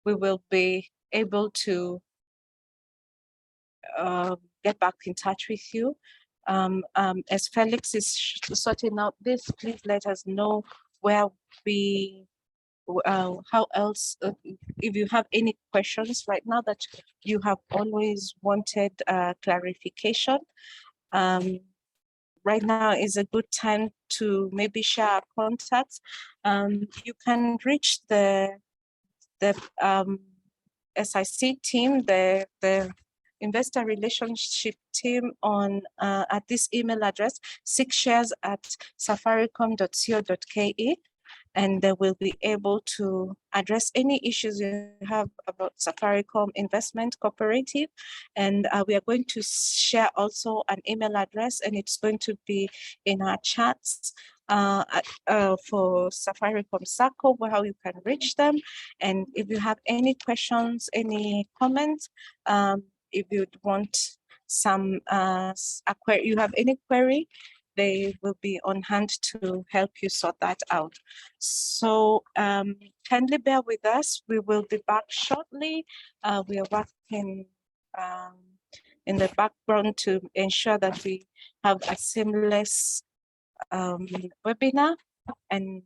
we will be able to get back in touch with you. As Felix is sorting out this, please let us know where we, how else, if you have any questions right now that you have always wanted clarification. Right now is a good time to maybe share our contacts. You can reach the 𝗵𝗵𝗿 team, the investor relationship team on at this email address, 𝗵𝗿𝗄𝗁@safaricom.co.ke, and they will be able to address any issues you have about Safaricom Investment Cooperative. And we are going to share also an email address, and it's going to be in our chats for Safaricom Sacco, how you can reach them. And if you have any questions, any comments, if you want some you have any query, they will be on hand to help you sort that out. So kindly bear with us. We will be back shortly. We are working in the background to ensure that we have a seamless webinar, and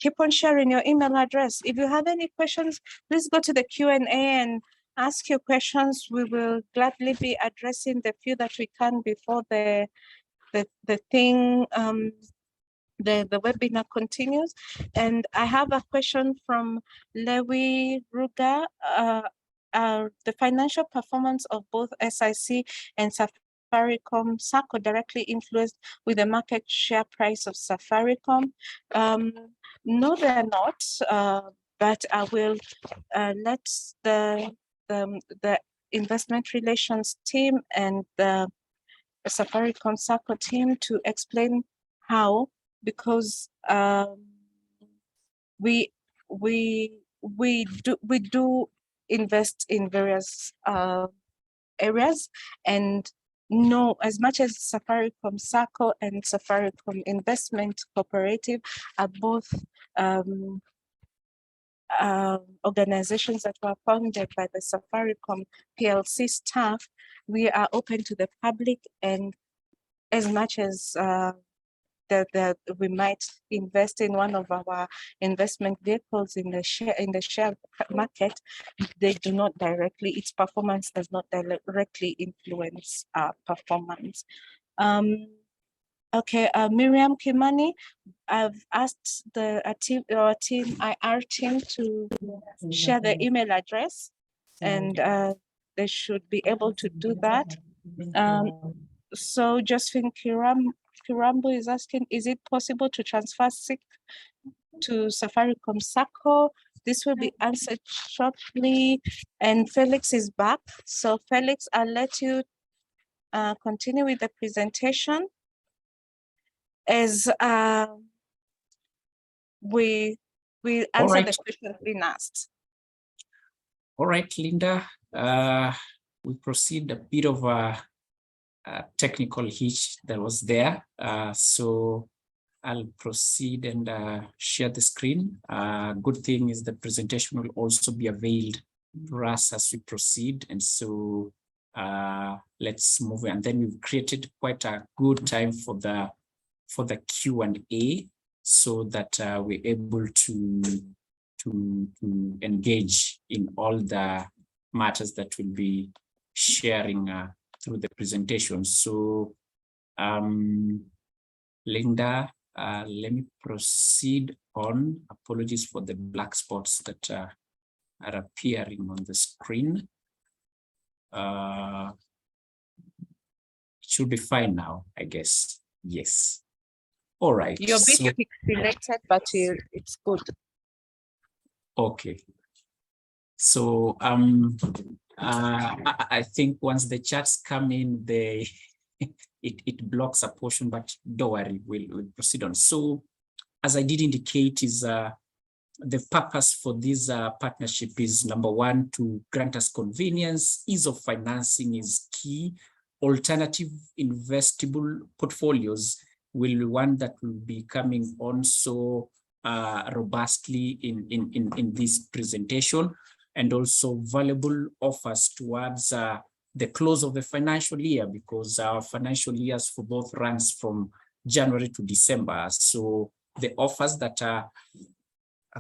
keep on sharing your email address. If you have any questions, please go to the Q&A and ask your questions. We will gladly be addressing the few that we can before the webinar continues. And I have a question from Lewi Ruga. The financial performance of both 𝗵𝗿 and Safaricom Sacco directly influenced with the market share price of Safaricom? No, they're not, but I will let the investment relations team and the Safaricom Sacco team to explain how, because we do invest in various areas, and no, as much as Safaricom Sacco and Safaricom Investment Cooperative are both organizations that were founded by the Safaricom PLC staff, we are open to the public, and as much as that we might invest in one of our investment vehicles in the share market, they do not directly, its performance does not directly influence our performance. Okay, Miriam Kimani, I've asked our IR team to share the email address, and they should be able to do that. So Josephine Kirambo is asking, is it possible to transfer SIC to Safaricom Sacco? This will be answered shortly. And Felix is back. So Felix, I'll let you continue with the presentation as we answer the questions being asked. All right, Linda, we proceed a bit of a technical hitch that was there. So I'll proceed and share the screen. Good thing is the presentation will also be availed for us as we proceed. And so let's move, and then we've created quite a good time for the Q&A, so that we're able to engage in all the matters that we'll be sharing through the presentation. So Linda, let me proceed on. Apologies for the black spots that are appearing on the screen. It should be fine now, I guess. Yes. All right. You're a bit pixelated, but it's good. Okay. So I think once the chats come in, it blocks a portion, but don't worry, we'll proceed on. So as I did indicate, is the purpose for this partnership is, number one, to grant us convenience. Ease of financing is key. Alternative investable portfolios will be one that will be coming on. So robustly in this presentation, and also valuable offers towards the close of the financial year, because our financial years for both runs from January to December. So the offers that are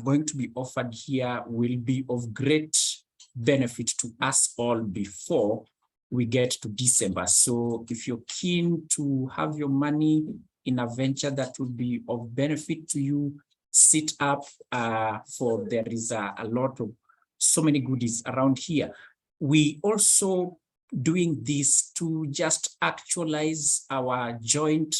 going to be offered here will be of great benefit to us all before we get to December. So if you're keen to have your money in a venture that will be of benefit to you, sit up, for there is a lot of so many goodies around here. We also doing this to just actualize our joint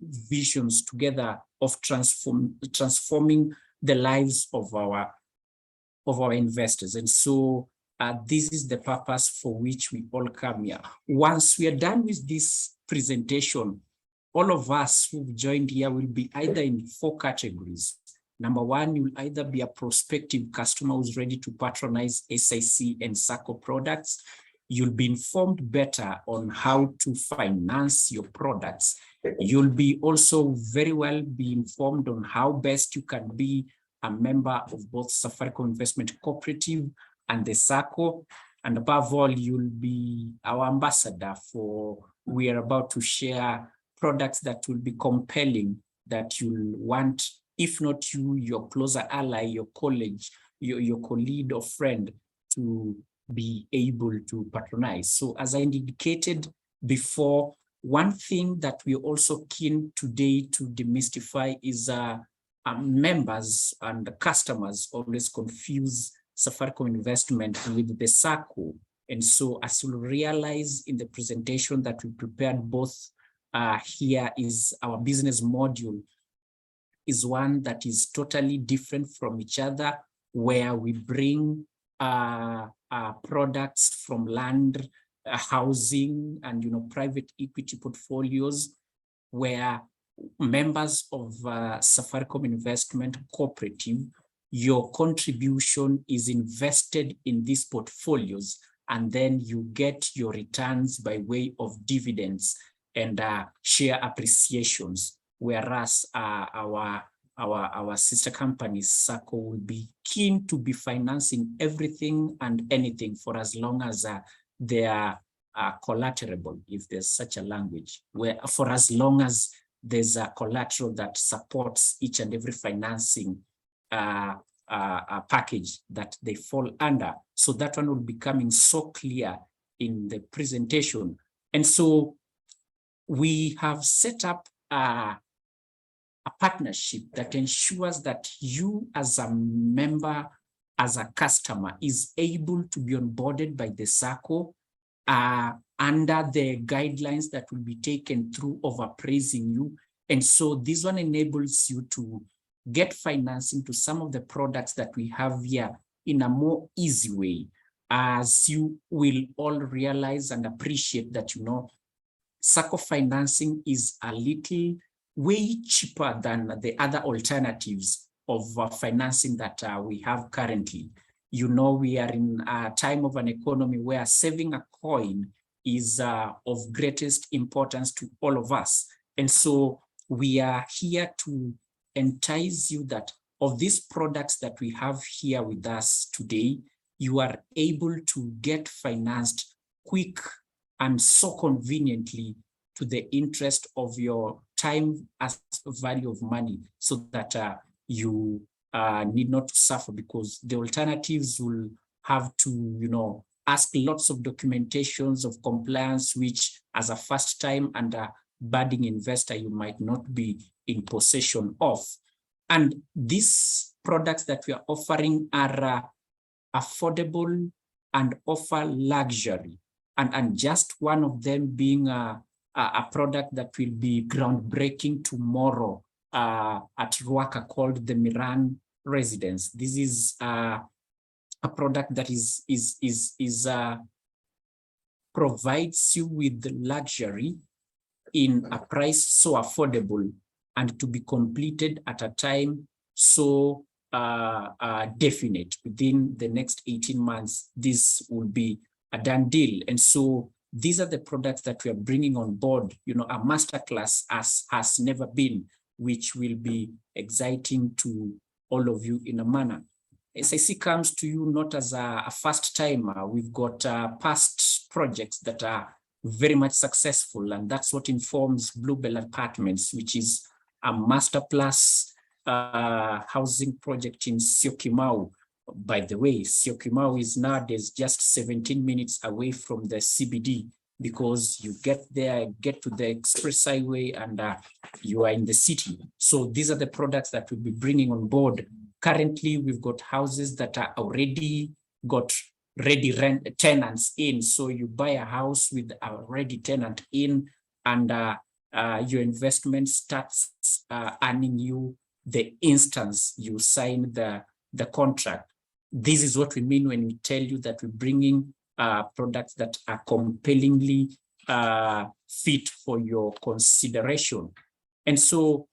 visions together of transforming the lives of our investors. And so this is the purpose for which we all come here. Once we are done with this presentation, all of us who've joined here will be either in 4 categories. Number one, you'll either be a prospective customer who's ready to patronize SIC and Sacco products. You'll be informed better on how to finance your products. You'll be also very well be informed on how best you can be a member of both Safaricom Investment Cooperative and the Sacco. And above all, you'll be our ambassador for, we are about to share products that will be compelling, that you'll want, if not you, your closer ally, your colleague or friend, to be able to patronize. So as I indicated before, one thing that we're also keen today to demystify is members and customers always confuse Safaricom Investment with the Sacco. And so as you'll realize in the presentation that we prepared both here, is our business module is one that is totally different from each other, where we bring products from land, housing, and private equity portfolios, where members of Safaricom Investment Cooperative, your contribution is invested in these portfolios, and then you get your returns by way of dividends and share appreciations. Whereas our sister company Sacco will be keen to be financing everything and anything for as long as they are collaterable, if there's such a language, where for as long as there's a collateral that supports each and every financing package that they fall under. So that one will be coming so clear in the presentation. And so we have set up a partnership that ensures that you as a member, as a customer, is able to be onboarded by the Sacco under the guidelines that will be taken through of appraising you. And so this one enables you to get financing to some of the products that we have here in a more easy way, as you will all realize and appreciate that, Sacco financing is a little way cheaper than the other alternatives of financing that we have currently. We are in a time of an economy where saving a coin is of greatest importance to all of us. And so we are here to entice you that of these products that we have here with us today, you are able to get financed quick and so conveniently to the interest of your time as value of money, so that you need not to suffer, because the alternatives will have to, ask lots of documentations of compliance, which as a first time and a budding investor, you might not be in possession of. And these products that we are offering are affordable and offer luxury. And just one of them being a product that will be groundbreaking tomorrow at Ruaka, called the 𝗵𝗲𝗿𝗀 residence. This is a product that provides you with the luxury in a price so affordable, and to be completed at a time so definite. Within the next 18 months, this will be a done deal. And so these are the products that we are bringing on board, a masterclass as has never been, which will be exciting to all of you in a manner. 𝗲𝗍 comes to you not as a first timer. We've got past projects that are very much successful, and that's what informs Bluebell Apartments, which is a master plus housing project in Syokimau. By the way, Syokimau is nowadays just 17 minutes away from the CBD, because you get there, get to the express highway, and you are in the city. So these are the products that we'll be bringing on board. Currently, we've got houses that are already got ready tenants in. So you buy a house with a ready tenant in, and your investment starts earning you the instance you sign the contract. This is what we mean when we tell you that we're bringing products that are compellingly fit for your consideration. And so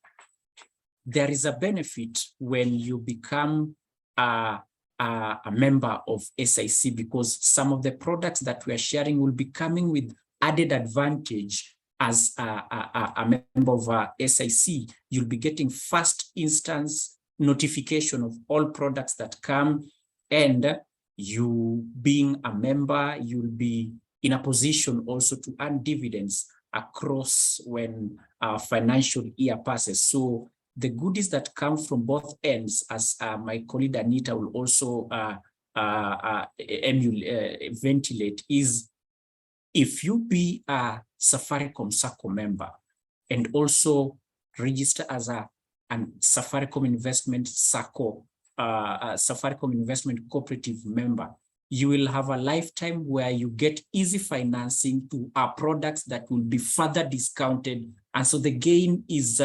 there is a benefit when you become a member of 𝗲𝗍, because some of the products that we are sharing will be coming with added advantage. As a member of 𝗲𝗍, you'll be getting first instance notification of all products that come, and you being a member, you'll be in a position also to earn dividends across when our financial year passes. So the goodies that come from both ends, as my colleague Anita will also ventilate, is if you be a Safaricom Sacco member and also register as a Safaricom Investment Sacco, Safaricom Investment Cooperative member, you will have a lifetime where you get easy financing to our products that will be further discounted. And so the gain is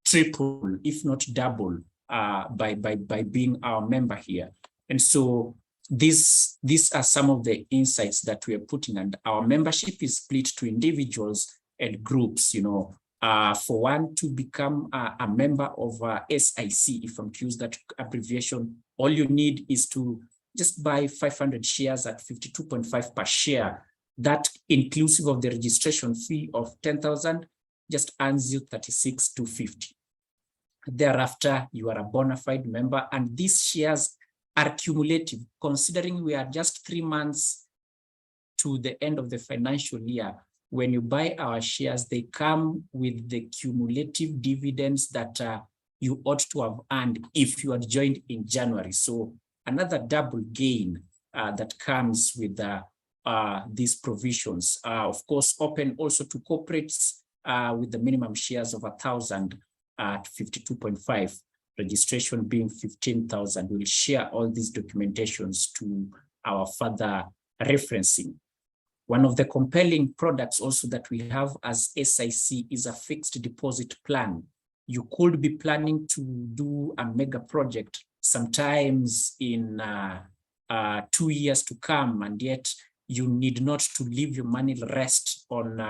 triple, if not double, by being our member here. And so these are some of the insights that we are putting, and our membership is split to individuals and groups. You know, for one to become a member of 𝗲𝗍, if I'm to use that abbreviation, all you need is to just buy 500 shares at 52.5 per share. That, inclusive of the registration fee of 10,000, just earns you 36,250. Thereafter, you are a bona fide member, and these shares are cumulative. Considering we are just 3 months to the end of the financial year, when you buy our shares, they come with the cumulative dividends that you ought to have earned if you had joined in January. So another double gain that comes with these provisions. Of course, open also to corporates with the minimum shares of 1,000 at 52.5, registration being 15,000. We'll share all these documentations to our further referencing. One of the compelling products also that we have as 𝗲𝗍 is a fixed deposit plan. You could be planning to do a mega project sometimes in 2 years to come, and yet you need not to leave your money rest on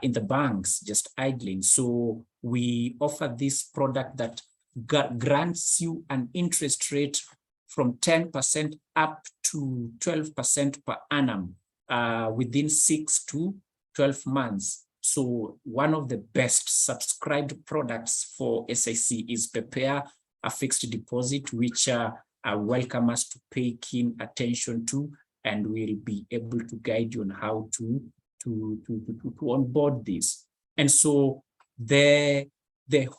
in the banks, just idling. So we offer this product that grants you an interest rate from 10% up to 12% per annum within 6 to 12 months. So one of the best subscribed products for 𝗲𝗍 is Prepare a Fixed Deposit, which I welcome us to pay keen attention to, and we'll be able to guide you on how to onboard this. And so the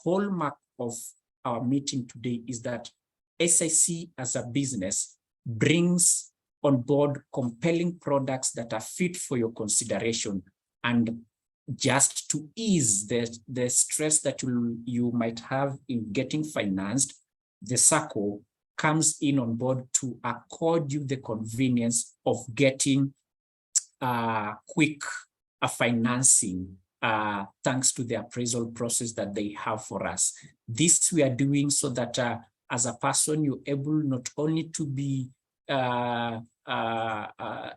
hallmark of our meeting today is that 𝗲𝗍 as a business brings on board compelling products that are fit for your consideration. And just to ease the stress that you might have in getting financed, the Sacco comes in on board to accord you the convenience of getting quick financing thanks to the appraisal process that they have for us. This we are doing so that as a person, you're able not only to be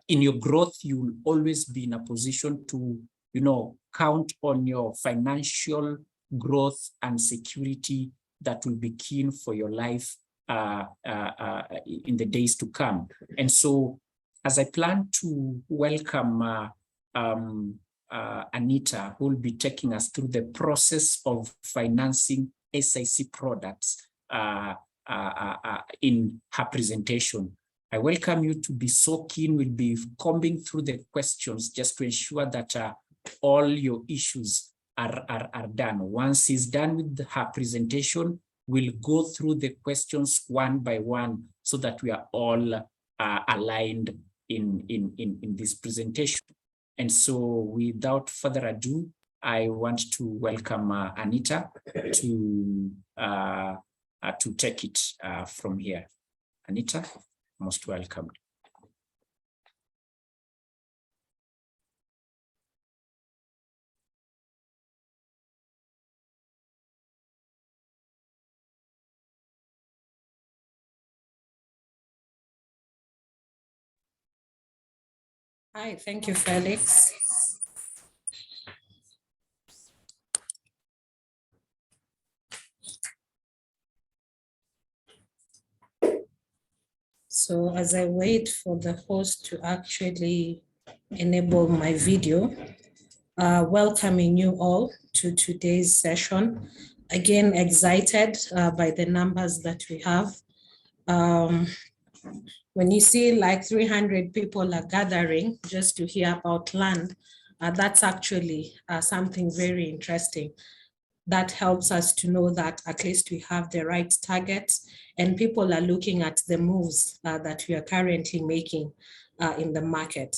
in your growth, you'll always be in a position to, you know, count on your financial growth and security that will be keen for your life in the days to come. And so, as I plan to welcome Anita, who will be taking us through the process of financing SIC products in her presentation. I welcome you to be so keen. We'll be combing through the questions just to ensure that all your issues are done. Once he's done with her presentation, we'll go through the questions one by one so that we are all aligned in this presentation. And so without further ado, I want to welcome Anita to take it from here. Anita, most welcome. Hi, thank you, Felix. So as I wait for the host to actually enable my video, welcoming you all to today's session. Again, excited by the numbers that we have. When you see like 300 people are gathering just to hear about land, that's actually something very interesting. That helps us to know that at least we have the right targets and people are looking at the moves that we are currently making in the market.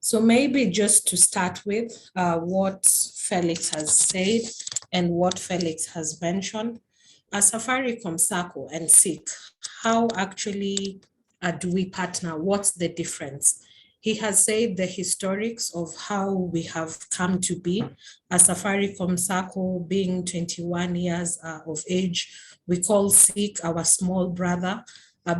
So maybe just to start with what Felix has said and what Felix has mentioned, Safaricom Sacco and 𝗶𝗃, how actually do we partner? What's the difference? He has said the historics of how we have come to be. Safaricom Sacco being 21 years of age, we call 𝗶𝗃 our small brother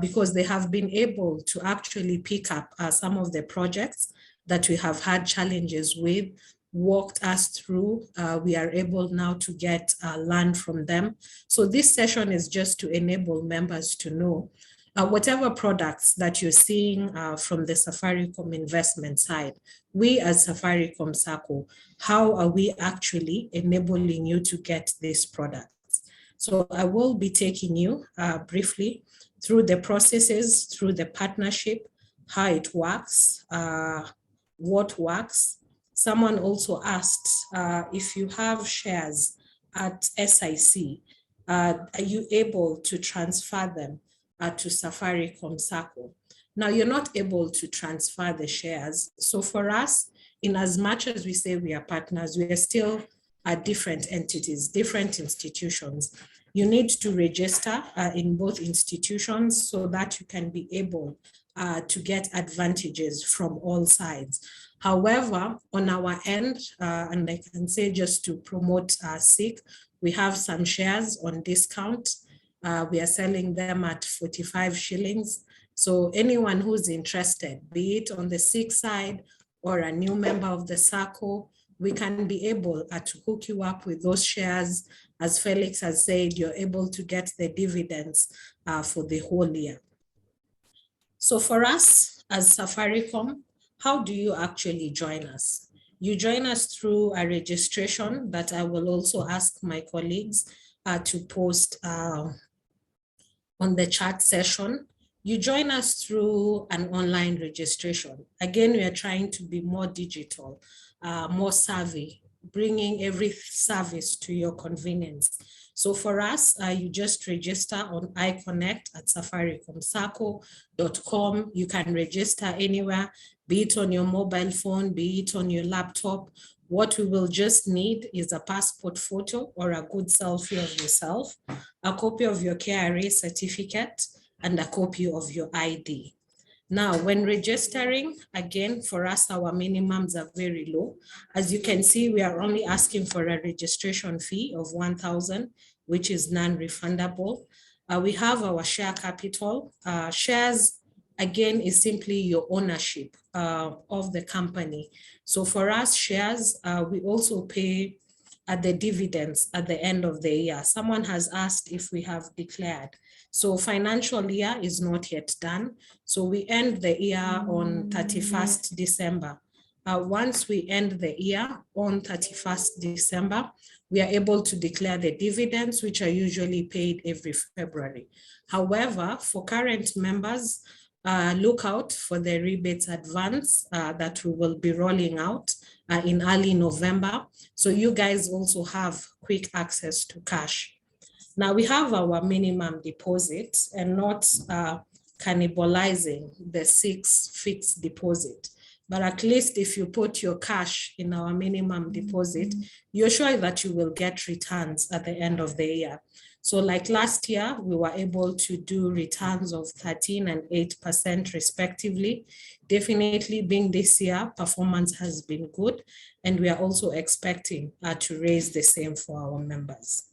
because they have been able to actually pick up some of the projects that we have had challenges with, walked us through. We are able now to get land from them. So this session is just to enable members to know whatever products that you're seeing from the Safaricom investment side, we as Safaricom Sacco, how are we actually enabling you to get these products? So I will be taking you briefly through the processes, through the partnership, how it works, what works. Someone also asked if you have shares at SIC, are you able to transfer them to Safaricom Sacco? Now you're not able to transfer the shares. So for us, in as much as we say we are partners, we are still different entities, different institutions. You need to register in both institutions so that you can be able to get advantages from all sides. However, on our end, and I can say just to promote 𝗶𝗃, we have some shares on discount. We are selling them at 45 shillings. So anyone who's interested, be it on the 𝗶𝗃 side or a new member of the Sacco, we can be able to hook you up with those shares. As Felix has said, you're able to get the dividends for the whole year. So for us as Safaricom, how do you actually join us? You join us through a registration that I will also ask my colleagues to post on the chat session. You join us through an online registration. Again, we are trying to be more digital, more savvy, bringing every service to your convenience. So for us, you just register on iConnect@safaricomsacco.com. You can register anywhere, be it on your mobile phone, be it on your laptop. What we will just need is a passport photo or a good selfie of yourself, a copy of your KRA certificate, and a copy of your ID. Now, when registering, again, for us, our minimums are very low. As you can see, we are only asking for a registration fee of 1,000, which is non-refundable. We have our share capital. Shares, again, is simply your ownership of the company. So for us, shares, we also pay the dividends at the end of the year. Someone has asked if we have declared. So financial year is not yet done. So we end the year on 31st December. once we end the year on 31st December, we are able to declare the dividends, which are usually paid every February. However, for current members, look out for the rebates advance that we will be rolling out in early November. So you guys also have quick access to cash. Now we have our minimum deposit and not cannibalizing the 6 fixed deposit. But at least if you put your cash in our minimum deposit, you're sure that you will get returns at the end of the year. So like last year, we were able to do returns of 13% and 8% respectively. Definitely being this year, performance has been good, and we are also expecting to raise the same for our members.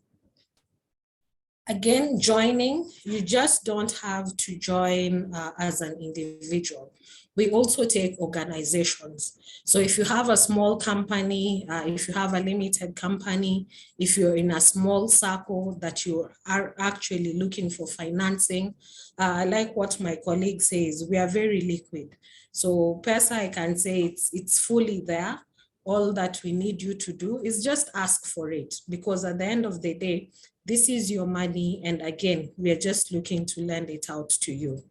Again, joining, you just don't have to join as an individual. We also take organizations. So if you have a small company, if you have a limited company, if you're in a small Sacco that you are actually looking for financing, like what my colleague says, we are very liquid. So 𝗶𝗲, I can say it's fully there. All that we need you to do is just ask for it, because at the end of the day, this is your money. And again, we are just looking to lend it out to you.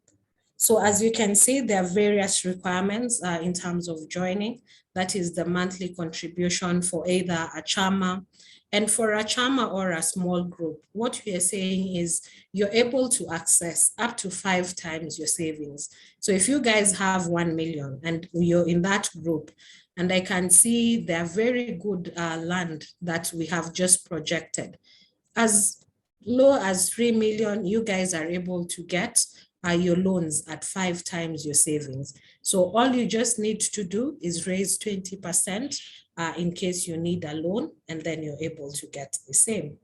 So as you can see, there are various requirements in terms of joining. That is the monthly contribution for either a 𝗲𝗲. And for a 𝗲𝗲 or a small group, what we are saying is you're able to access up to 5 times your savings. So if you guys have 1 million and you're in that group, and I can see there are very good land that we have just projected. As low as 3 million, you guys are able to get your loans at 5 times your savings. So all you just need to do is raise 20% in case you need a loan, and then you're able to get the same.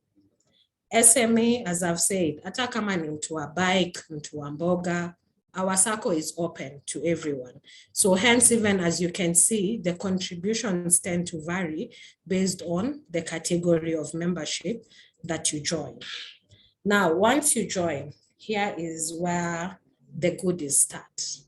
SMA, as I've said, hata kama ni mtu wa bike, mtu wa mboga, our Sacco is open to everyone. So hence, even as you can see, the contributions tend to vary based on the category of membership that you join. Now, once you join, here is where the goodies start.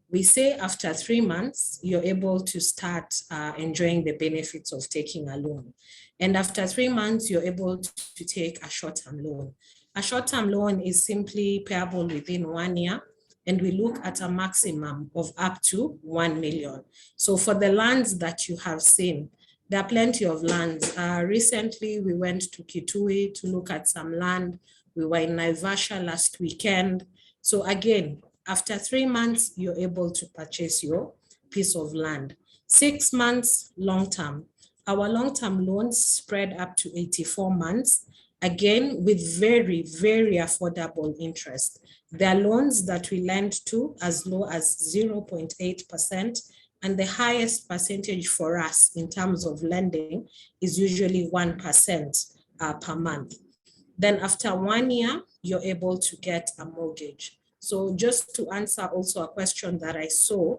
We say after 3 months, you're able to start enjoying the benefits of taking a loan. And after 3 months, you're able to take a short-term loan. A short-term loan is simply payable within 1 year, and we look at a maximum of up to 1 million. So for the lands that you have seen, there are plenty of lands. Recently, we went to Kitui to look at some land. We were in Naivasha last weekend. So again, after 3 months, you're able to purchase your piece of land. 6 months, long-term. Our long-term loans spread up to 84 months, again, with very, very affordable interest. There are loans that we lend to as low as 0.8%, and the highest percentage for us in terms of lending is usually 1% per month. Then after 1 year, you're able to get a mortgage. So just to answer also a question that I saw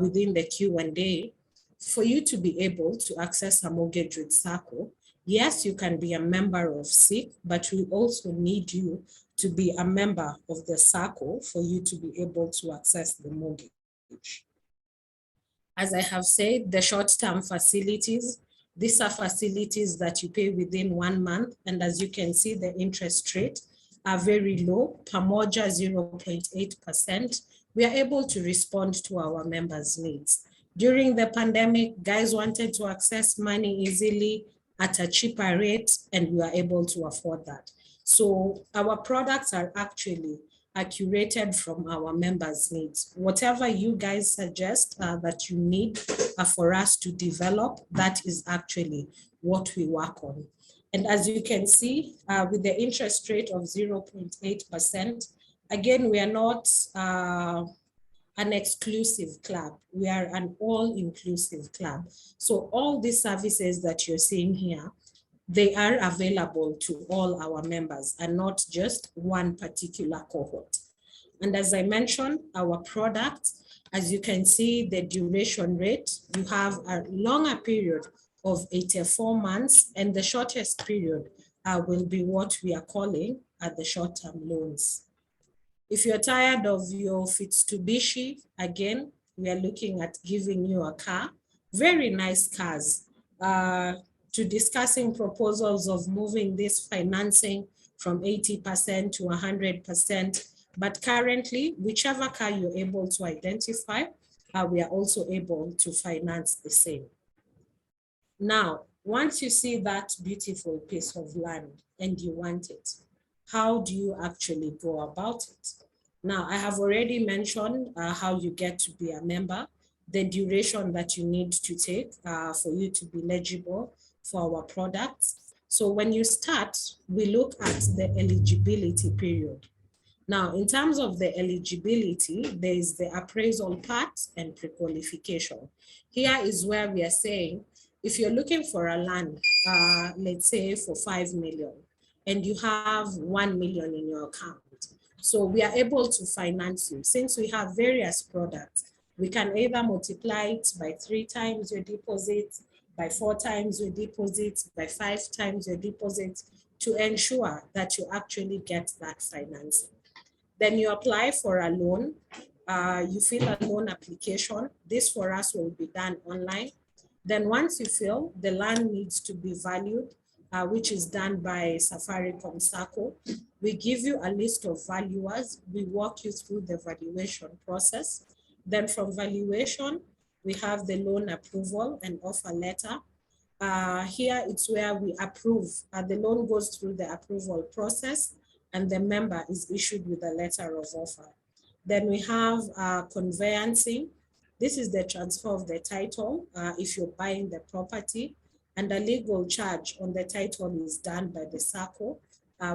within the Q&A, for you to be able to access a mortgage with Sacco, yes, you can be a member of 𝗶𝗶, but we also need you to be a member of the Sacco for you to be able to access the mortgage. As I have said, the short-term facilities, these are facilities that you pay within 1 month. And as you can see, the interest rate are very low, pamoja 0.8%. We are able to respond to our members' needs. During the pandemic, guys wanted to access money easily at a cheaper rate, and we are able to afford that. So our products are actually curated from our members' needs. Whatever you guys suggest that you need for us to develop, that is actually what we work on. And as you can see, with the interest rate of 0.8%, again, we are not an exclusive club. We are an all-inclusive club. So all these services that you're seeing here, they are available to all our members and not just one particular cohort. And as I mentioned, our products, as you can see, the duration rate, you have a longer period of 84 months, and the shortest period will be what we are calling the short-term loans. If you're tired of your 𝗵𝗶𝗶, again, we are looking at giving you a car very nice cars, to discussing proposals of moving this financing from 80% to 100%. But currently, whichever car you're able to identify, we are also able to finance the same. Now, once you see that beautiful piece of land and you want it, how do you actually go about it? Now, I have already mentioned how you get to be a member, the duration that you need to take for you to be eligible for our products. So when you start, we look at the eligibility period. Now, in terms of the eligibility, there is the appraisal part and pre-qualification. Here is where we are saying, if you're looking for a land, let's say for 5 million, and you have 1 million in your account, so we are able to finance you. Since we have various products, we can either multiply it by 3 times your deposit, by 4 times your deposit, by 5 times your deposit, to ensure that you actually get that financing. Then you apply for a loan, you fill a loan application. This for us will be done online. Then once you fill, the land needs to be valued, which is done by Safaricom Sacco. We give you a list of valuers. We walk you through the valuation process. Then from valuation, we have the loan approval and offer letter. Here it's where we approve. The loan goes through the approval process and the member is issued with a letter of offer. Then we have conveyancing. This is the transfer of the title if you're buying the property, and a legal charge on the title is done by the Sacco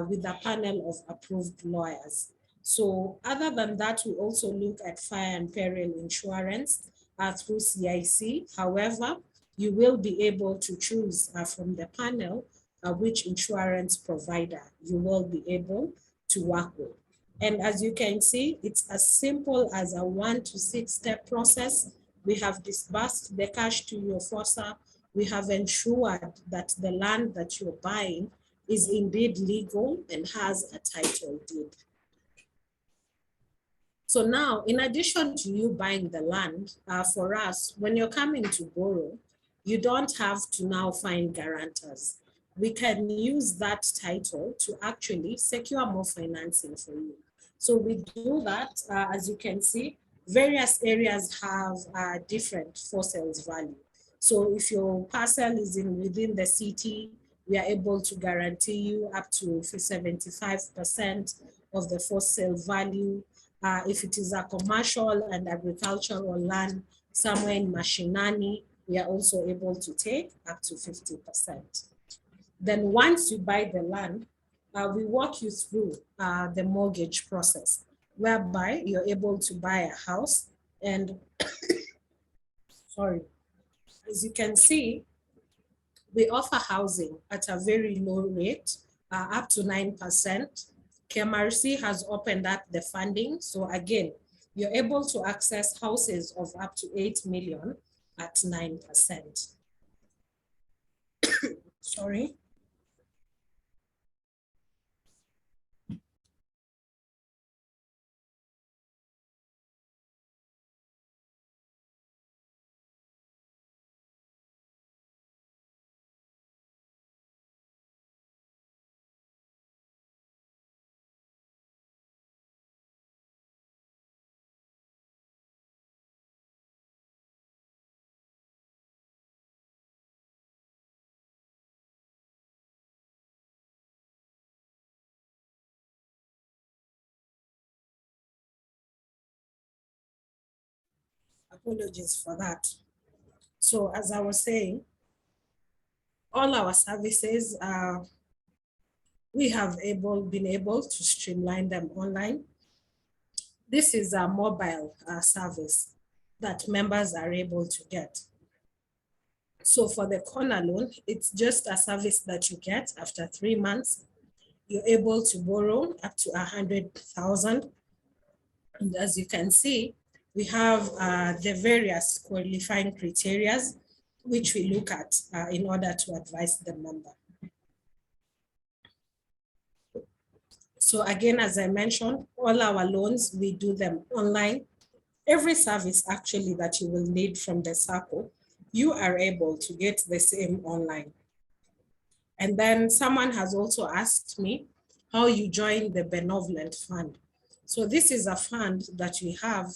with a panel of approved lawyers. So other than that, we also look at fire and peril insurance through CIC. However, you will be able to choose from the panel which insurance provider you will be able to work with. And as you can see, it's as simple as a 1 to 6 step process. We have disbursed the cash to your FOSA. We have ensured that the land that you're buying is indeed legal and has a title deed. So now, in addition to you buying the land, for us, when you're coming to borrow, you don't have to now find guarantors. We can use that title to actually secure more financing for you. So we do that, as you can see, various areas have different for sales value. So if your parcel is within the city, we are able to guarantee you up to 75% of the for sale value. If it is a commercial and agricultural land somewhere in Mashinani, we are also able to take up to 50%. Then once you buy the land, we walk you through the mortgage process, whereby you're able to buy a house and, sorry, as you can see, we offer housing at a very low rate, up to 9%. 𝗵𝗲𝗿𝗀 has opened up the funding. So again, you're able to access houses of up to 8 million at 9%. Sorry. Apologies for that. So as I was saying, all our services, we have been able to streamline them online. This is a mobile service that members are able to get. So for the corner loan, it's just a service that you get after 3 months. You're able to borrow up to 100,000. And as you can see, we have the various qualifying criteria which we look at in order to advise the member. So again, as I mentioned, all our loans, we do them online. Every service actually that you will need from the Sacco, you are able to get the same online. And then someone has also asked me how you join the benevolent fund. So this is a fund that we have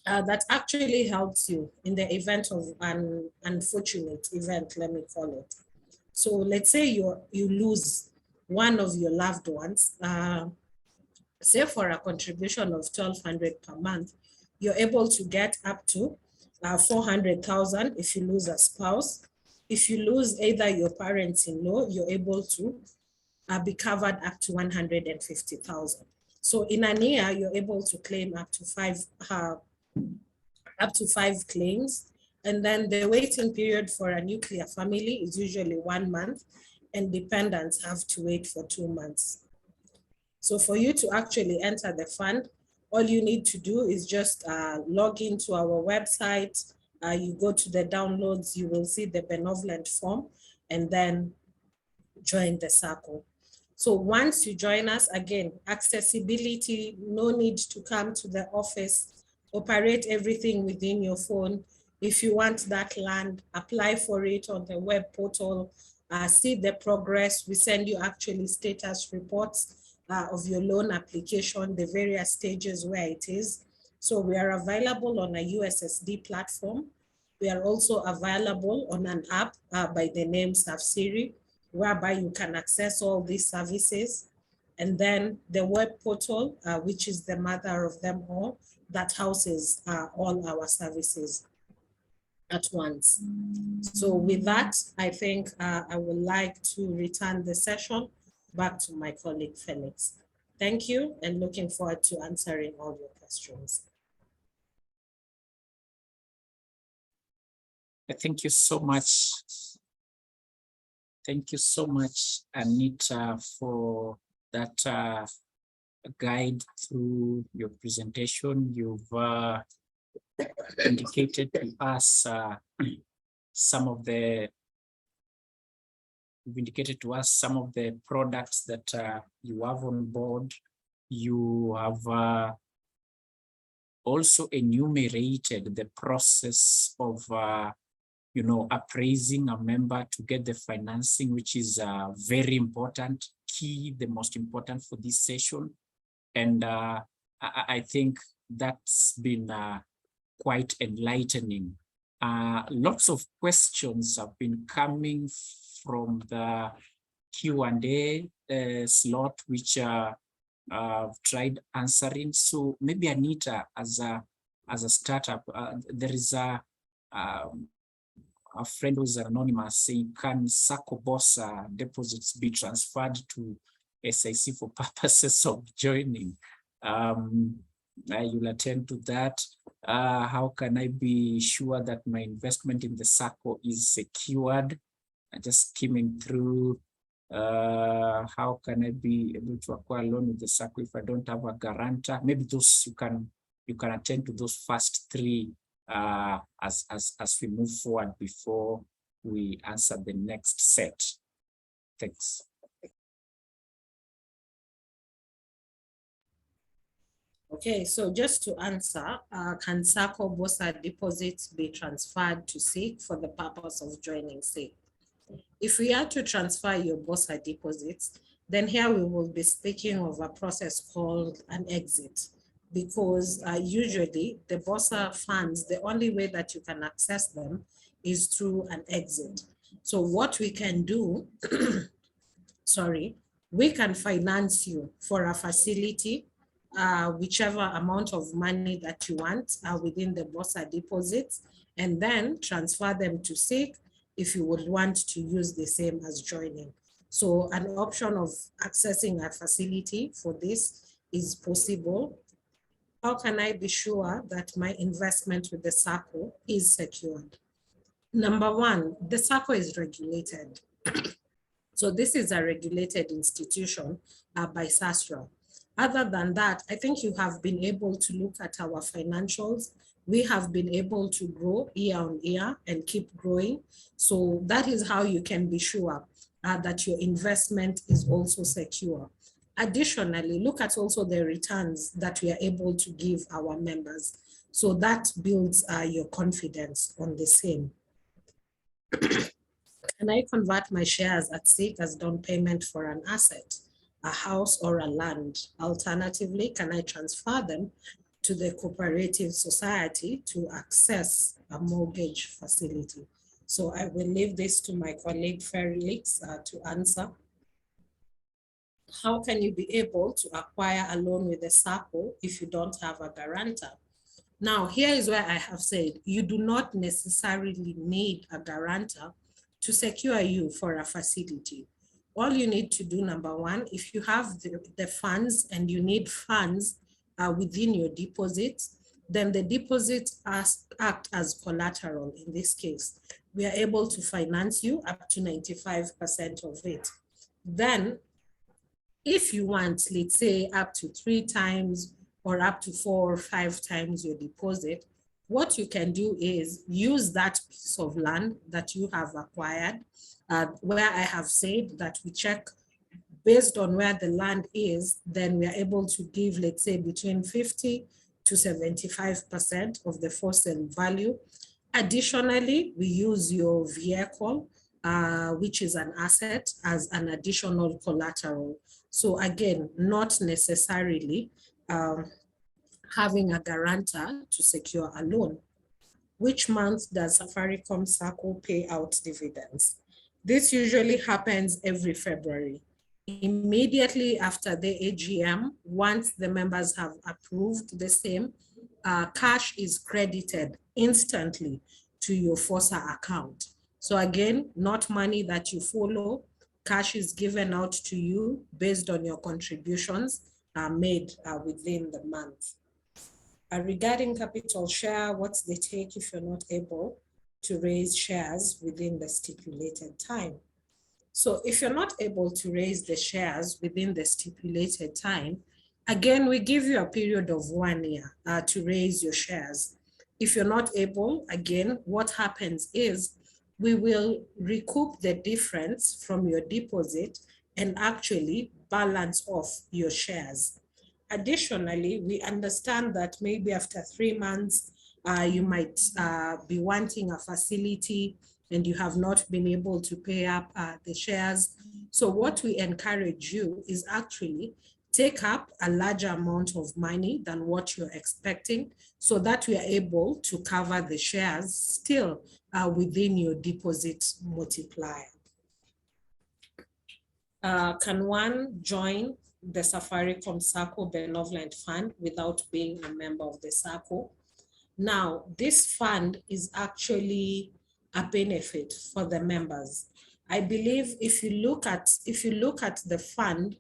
that actually helps you in the event of an unfortunate event, let me call it. So let's say you lose one of your loved ones, say for a contribution of 1,200 per month, you're able to get up to 400,000 if you lose a spouse. If you lose either your parents-in-law, you're able to be covered up to 150,000. So in a year, you're able to claim up to five claims. And then the waiting period for a nuclear family is usually 1 month, and dependents have to wait for 2 months. So for you to actually enter the fund, all you need to do is just log into our website. You go to the downloads, you will see the benevolent form, and then join the Sacco. So once you join us, again, accessibility, no need to come to the office, operate everything within your phone. If you want that land, apply for it on the web portal, see the progress. We send you actually status reports of your loan application, the various stages where it is. So we are available on a USSD platform. We are also available on an app by the name 𝗵𝗲𝗶𝗃, whereby you can access all these services. And then the web portal, which is the mother of them all, that houses all our services at once. So with that, I think I would like to return the session back to my colleague Felix. Thank you, and looking forward to answering all your questions. Thank you so much. Thank you so much, Anita, for that guide through your presentation. You've indicated to us some of the products that you have on board. You have also enumerated the process of appraising a member to get the financing, which is very important, key, the most important for this session. And I think that's been quite enlightening. Lots of questions have been coming from the Q&A slot, which I've tried answering. So maybe Anita, as a startup, there is a friend who's anonymous saying, can Sacco-BOSA deposits be transferred to SIC for purposes of joining? You'll attend to that. How can I be sure that my investment in the Sacco is secured? Just skimming through, how can I be able to acquire a loan with the Sacco if I don't have a guarantor? Maybe those you can attend to those first three as we move forward before we answer the next set. Thanks. Okay, so just to answer, can Sacco-BOSA deposits be transferred to SIC for the purpose of joining SIC? If we are to transfer your BOSA deposits, then here we will be speaking of a process called an exit, because usually the BOSA funds, the only way that you can access them is through an exit. So what we can do, we can finance you for a facility, whichever amount of money that you want within the BOSA deposits, and then transfer them to SIC if you would want to use the same as joining. So an option of accessing a facility for this is possible. How can I be sure that my investment with the Sacco is secured? Number one, the Sacco is regulated. So this is a regulated institution by SASRA. Other than that, I think you have been able to look at our financials. We have been able to grow year on year and keep growing. So that is how you can be sure that your investment is also secure. Additionally, look at also the returns that we are able to give our members. So that builds your confidence on the same. Can I convert my shares at stake as down payment for an asset, a house or a land? Alternatively, can I transfer them to the cooperative society to access a mortgage facility? So I will leave this to my colleague Felix to answer. How can you be able to acquire a loan with a Sacco if you don't have a guarantor? Now, here is where I have said you do not necessarily need a guarantor to secure you for a facility. All you need to do, number one, if you have the funds and you need funds within your deposits, then the deposits act as collateral in this case. We are able to finance you up to 95% of it. Then, if you want, let's say up to 3 times or up to 4 or 5 times your deposit, what you can do is use that piece of land that you have acquired, where I have said that we check based on where the land is, then we are able to give, let's say, between 50 to 75% of the for sale value. Additionally, we use your vehicle, which is an asset, as an additional collateral. So again, not necessarily having a guarantor to secure a loan. Which month does Safaricom Sacco pay out dividends? This usually happens every February. Immediately after the AGM, once the members have approved the same, cash is credited instantly to your FOSA account. So again, not money that you follow, cash is given out to you based on your contributions made within the month. Regarding capital share, what's the take if you're not able to raise shares within the stipulated time? So if you're not able to raise the shares within the stipulated time, again, we give you a period of 1 year to raise your shares. If you're not able, again, what happens is we will recoup the difference from your deposit and actually balance off your shares. Additionally, we understand that maybe after 3 months, you might be wanting a facility and you have not been able to pay up the shares. So what we encourage you is actually take up a larger amount of money than what you're expecting so that we are able to cover the shares still within your deposit multiplier. Can one join the Safaricom Sacco Benevolent Fund without being a member of the Sacco? Now, this fund is actually a benefit for the members. I believe if you look at the fund,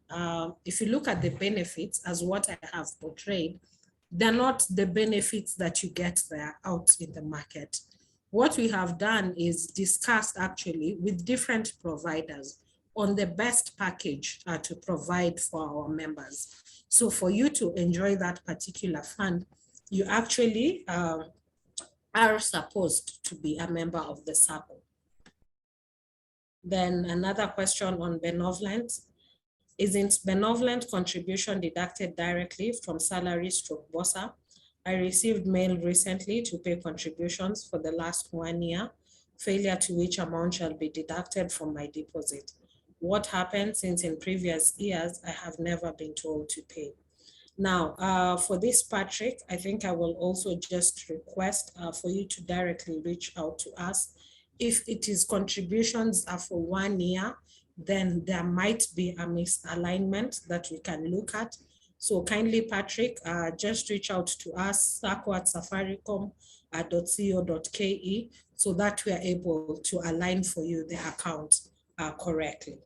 if you look at the benefits as what I have portrayed, they're not the benefits that you get there out in the market. What we have done is discussed actually with different providers on the best package to provide for our members. So for you to enjoy that particular fund, you actually are supposed to be a member of the Sacco. Then another question on benevolent. Isn't benevolent contribution deducted directly from salary stroke BOSA? I received mail recently to pay contributions for the last 1 year, failure to which amount shall be deducted from my deposit. What happened since in previous years, I have never been told to pay. Now, for this, Patrick, I think I will also just request for you to directly reach out to us. If it is contributions are for 1 year, then there might be a misalignment that we can look at. So kindly, Patrick, just reach out to us, sacco@safaricom.co.ke, so that we are able to align for you the account correctly.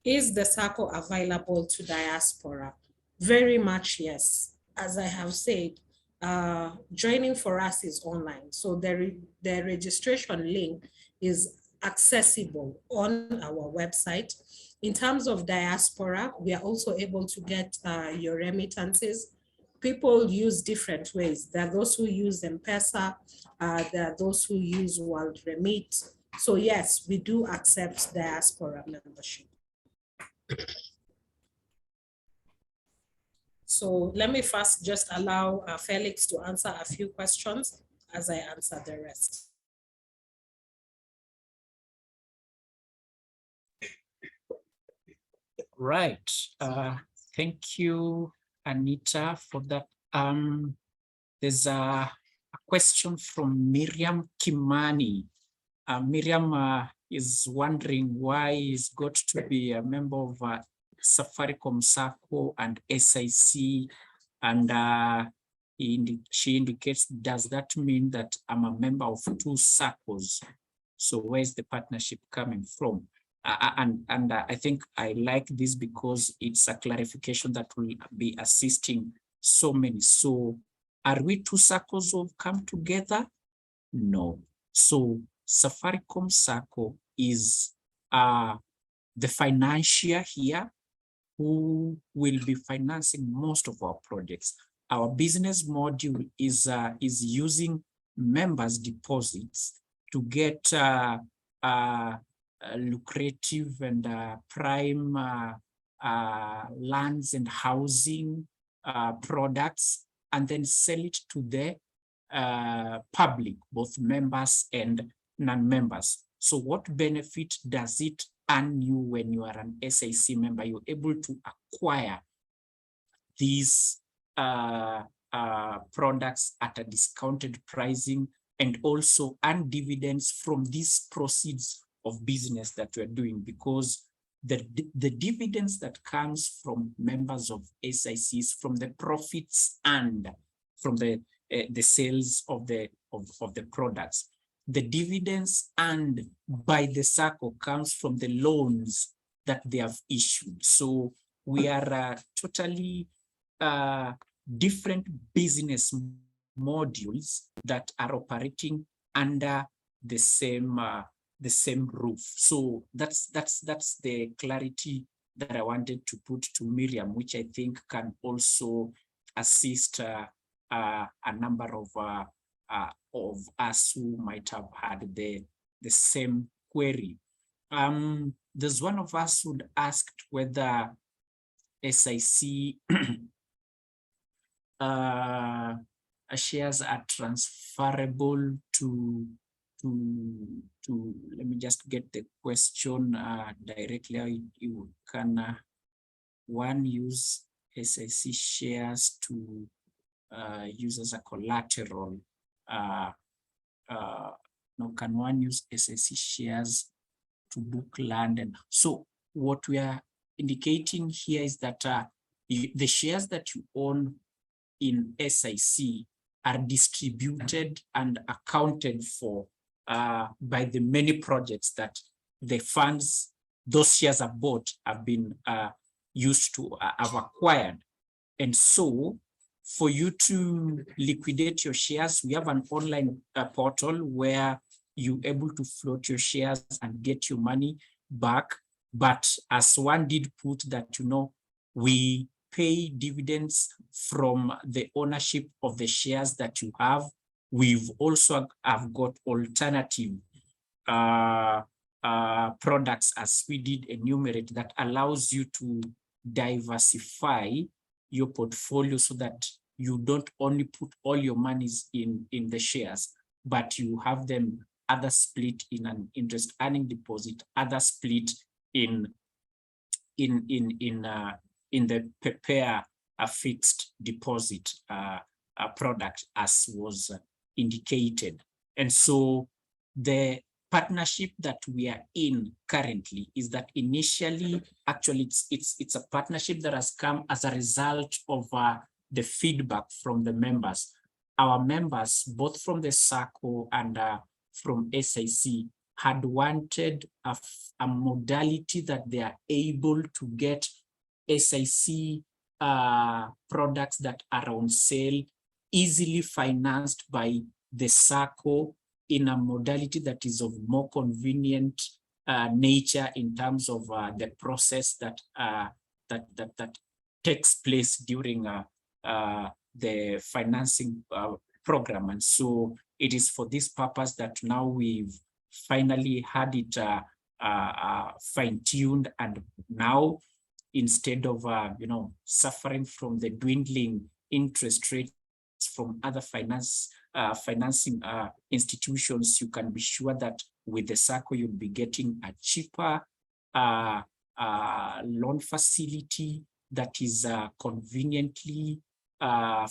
Is the Sacco available to diaspora? Very much yes. As I have said, joining for us is online. So the registration link is accessible on our website. In terms of diaspora, we are also able to get your remittances. People use different ways. There are those who use M-Pesa, there are those who use World Remit. So yes, we do accept diaspora membership. So let me first just allow Felix to answer a few questions as I answer the rest. Right. Thank you, Anita, for that. There's a question from Miriam Kimani. Miriam is wondering why he's got to be a member of Safaricom Sacco and 𝗵𝗲, and she indicates, does that mean that I'm a member of two Saccos? So where's the partnership coming from? And I think I like this because it's a clarification that will be assisting so many. So are we two Saccos who have come together? No. So Safaricom Sacco is the financier here who will be financing most of our projects. Our business module is using members' deposits to get lucrative and prime lands and housing products, and then sell it to the public, both members and non-members. So what benefit does it earn you when you are an 𝗵𝗲 member? You're able to acquire these products at a discounted pricing and also earn dividends from these proceeds of business that we're doing, because the dividends that comes from members of 𝗵𝗲s from the profits and from the sales of the products. The dividends earned by the Sacco comes from the loans that they have issued. So we are totally different business modules that are operating under the same roof. So that's the clarity that I wanted to put to Miriam, which I think can also assist a number of us who might have had the same query. There's one of us who asked whether 𝗵𝗲 shares are transferable to let me just get the question directly. You can one use 𝗵𝗲 shares to use as a collateral. Now, can one use 𝗵𝗲 shares to book land? And so what we are indicating here is that the shares that you own in 𝗵𝗲 are distributed and accounted for by the many projects that the funds those shares are bought have been used to have acquired. And so for you to liquidate your shares, we have an online portal where you're able to float your shares and get your money back. But as one did put that, we pay dividends from the ownership of the shares that you have. We've also have got alternative products, as we did enumerate, that allows you to diversify your portfolio so that you don't only put all your monies in the shares, but you have them other split in an interest earning deposit, other split in the prepare a fixed deposit product, as was indicated. And so the partnership that we are in currently is that initially, actually, it's a partnership that has come as a result of the feedback from the members. Our members, both from the Sacco and from 𝗵𝗲, had wanted a modality that they are able to get 𝗵𝗲 products that are on sale, easily financed by the Sacco in a modality that is of more convenient nature in terms of the process that takes place during the financing program. And so it is for this purpose that now we've finally had it fine-tuned, and now instead of, suffering from the dwindling interest rates from other financing institutions, you can be sure that with the Sacco, you'll be getting a cheaper loan facility that is conveniently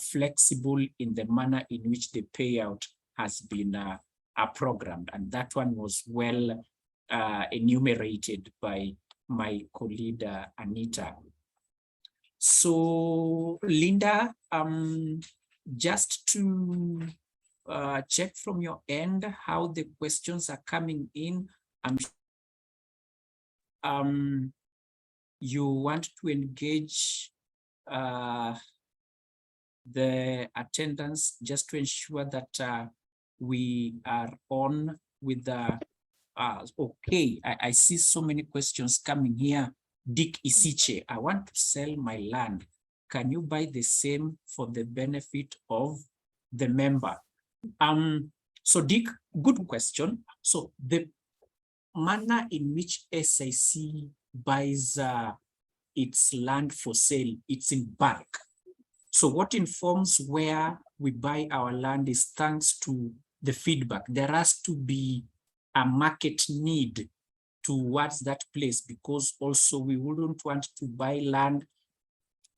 flexible in the manner in which the payout has been programmed. And that one was well enumerated by my colleague Anita. So Linda, just to check from your end how the questions are coming in. You want to engage the attendance just to ensure that we are on with the okay. I see so many questions coming here. 𝗵𝗶𝗿𝗀𝗁𝗃, I want to sell my land. Can you buy the same for the benefit of the member? So Dick, good question. So the manner in which SIC buys its land for sale, it's in bulk. So what informs where we buy our land is thanks to the feedback. There has to be a market need towards that place, because also we wouldn't want to buy land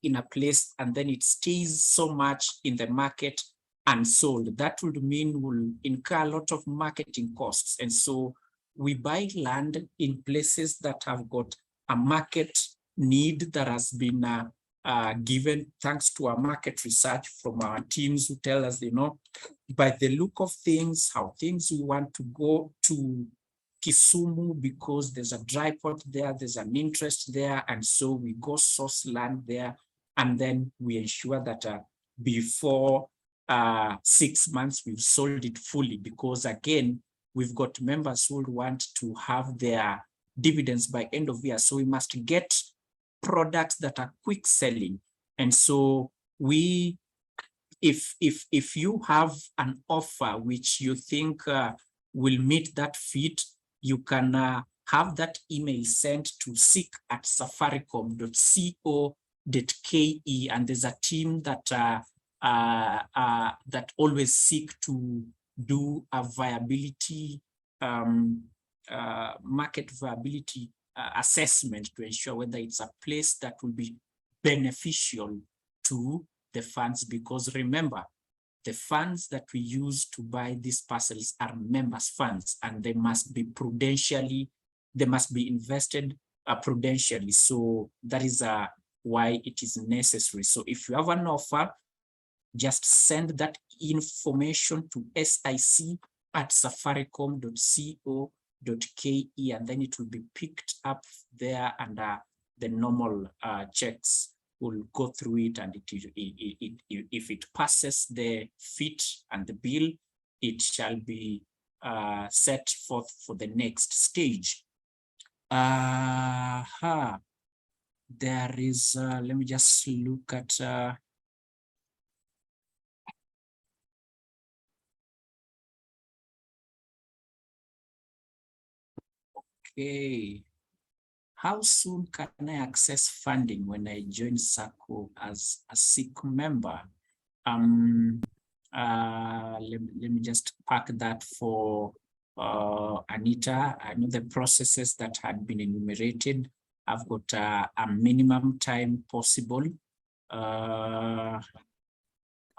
in a place and then it stays so much in the market unsold. That would mean we'll incur a lot of marketing costs. And so we buy land in places that have got a market need that has been given thanks to our market research from our teams who tell us, by the look of things, how things we want to go to Kisumu because there's a dry port there, there's an interest there, and so we go source land there, and then we ensure that before 6 months we've sold it fully, because again, we've got members who want to have their dividends by end of year, so we must get products that are quick selling. And so we, if you have an offer which you think will meet that fit, you can have that email sent to 𝗵𝗶𝗿𝗀𝗃, and there's a team that that always seek to do a viability, market viability assessment to ensure whether it's a place that will be beneficial to the funds, because remember, the funds that we use to buy these parcels are members' funds, and they must be prudentially, they must be invested prudentially. So that is why it is necessary. So if you have an offer, just send that information to sic@safaricom.co.ke, and then it will be picked up there, and the normal checks will go through it, and if it passes the fit and the bill, it shall be set forth for the next stage. There is, let me just look at, okay. How soon can I access funding when I join Sacco as a SIC member? Let me just pack that for Anita. I know the processes that had been enumerated. I've got a minimum time possible.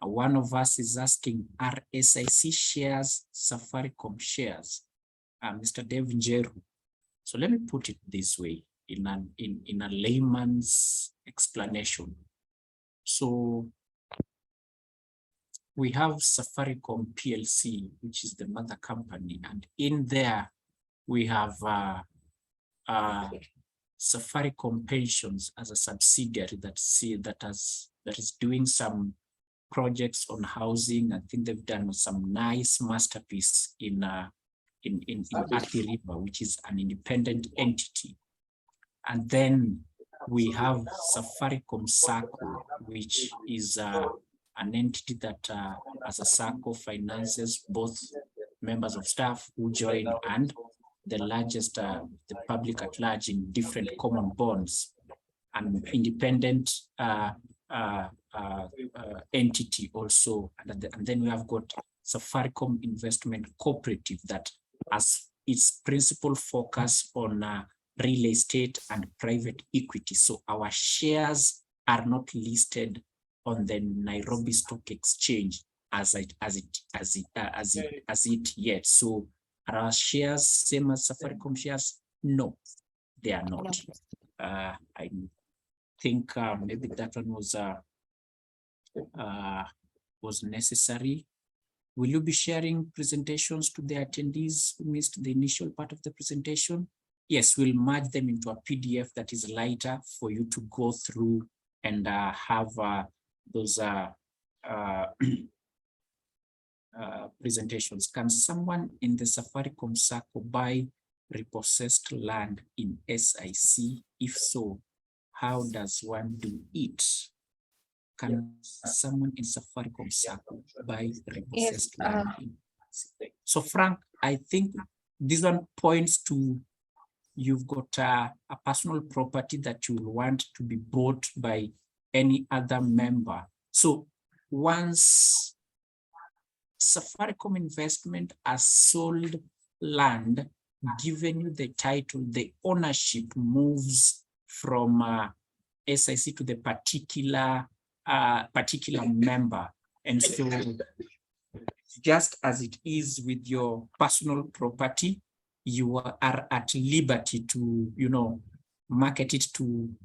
One of us is asking, are SIC shares Safaricom shares? Mr. Dave Njeru. So let me put it this way, in a layman's explanation. So we have Safaricom PLC, which is the mother company, and in there we have Safaricom Pensions as a subsidiary that is doing some projects on housing. I think they've done some nice masterpiece in 𝗵𝗶𝗿𝗃 River, which is an independent entity. And then we have Safaricom Sacco, which is an entity that as a Sacco finances both members of staff who join and the largest, the public at large in different common bonds. an independent entity also, and then we have got Safaricom Investment Cooperative that has its principal focus on real estate and private equity. So our shares are not listed on the Nairobi Stock Exchange as it yet. So are our shares same as Safaricom shares? No, they are not. I think maybe that one was necessary. Will you be sharing presentations to the attendees who missed the initial part of the presentation? Yes, we'll merge them into a PDF that is lighter for you to go through and have those presentations. Can someone in the Safaricom Sacco buy repossessed land in SIC? If so, how does one do it? Can someone in Safaricom Sacco buy repossessed land in SIC? So Frank, I think this one points to you've got a personal property that you will want to be bought by any other member. So once Safaricom Investment has sold land, given you the title, the ownership moves from SIC to the particular member. And so just as it is with your personal property, you are at liberty to, market it to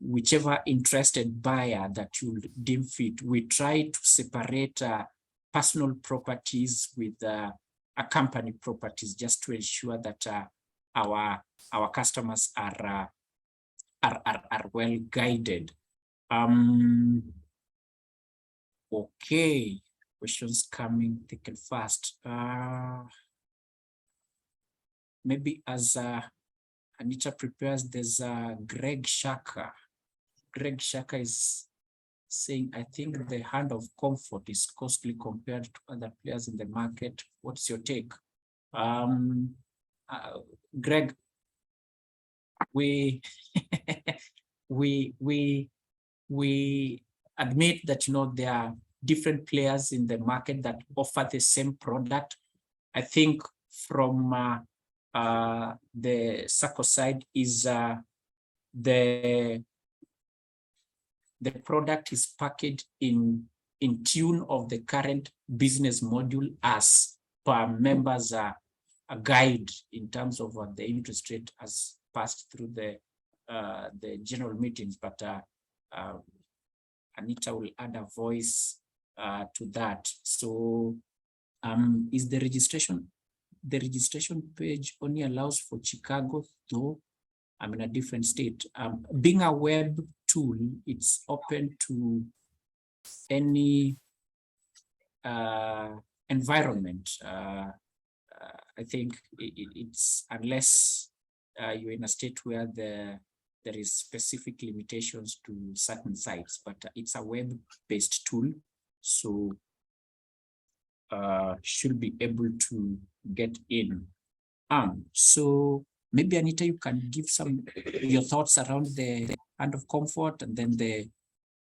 whichever interested buyer that you deem fit. We try to separate personal properties with company properties just to ensure that our customers are well guided. Okay, questions coming thick and fast. Maybe as Anita prepares, there's 𝗃𝗃𝗃𝗃𝗃. 𝗃𝗃𝗃𝗃 is saying, I think the hand of comfort is costly compared to other players in the market. What's your take? Greg, we admit that there are different players in the market that offer the same product. I think from the Sacco side is the product is packaged in tune of the current business module as per members a guide in terms of what the interest rate has passed through the general meetings, but Anita will add a voice to that. So is the registration page only allows for Chicago, though I'm in a different state. Being a web tool, it's open to any environment. I think it's unless you're in a state where there is specific limitations to certain sites, but it's a web-based tool, so should be able to get in. So maybe Anita, you can give your thoughts around the hand of comfort and then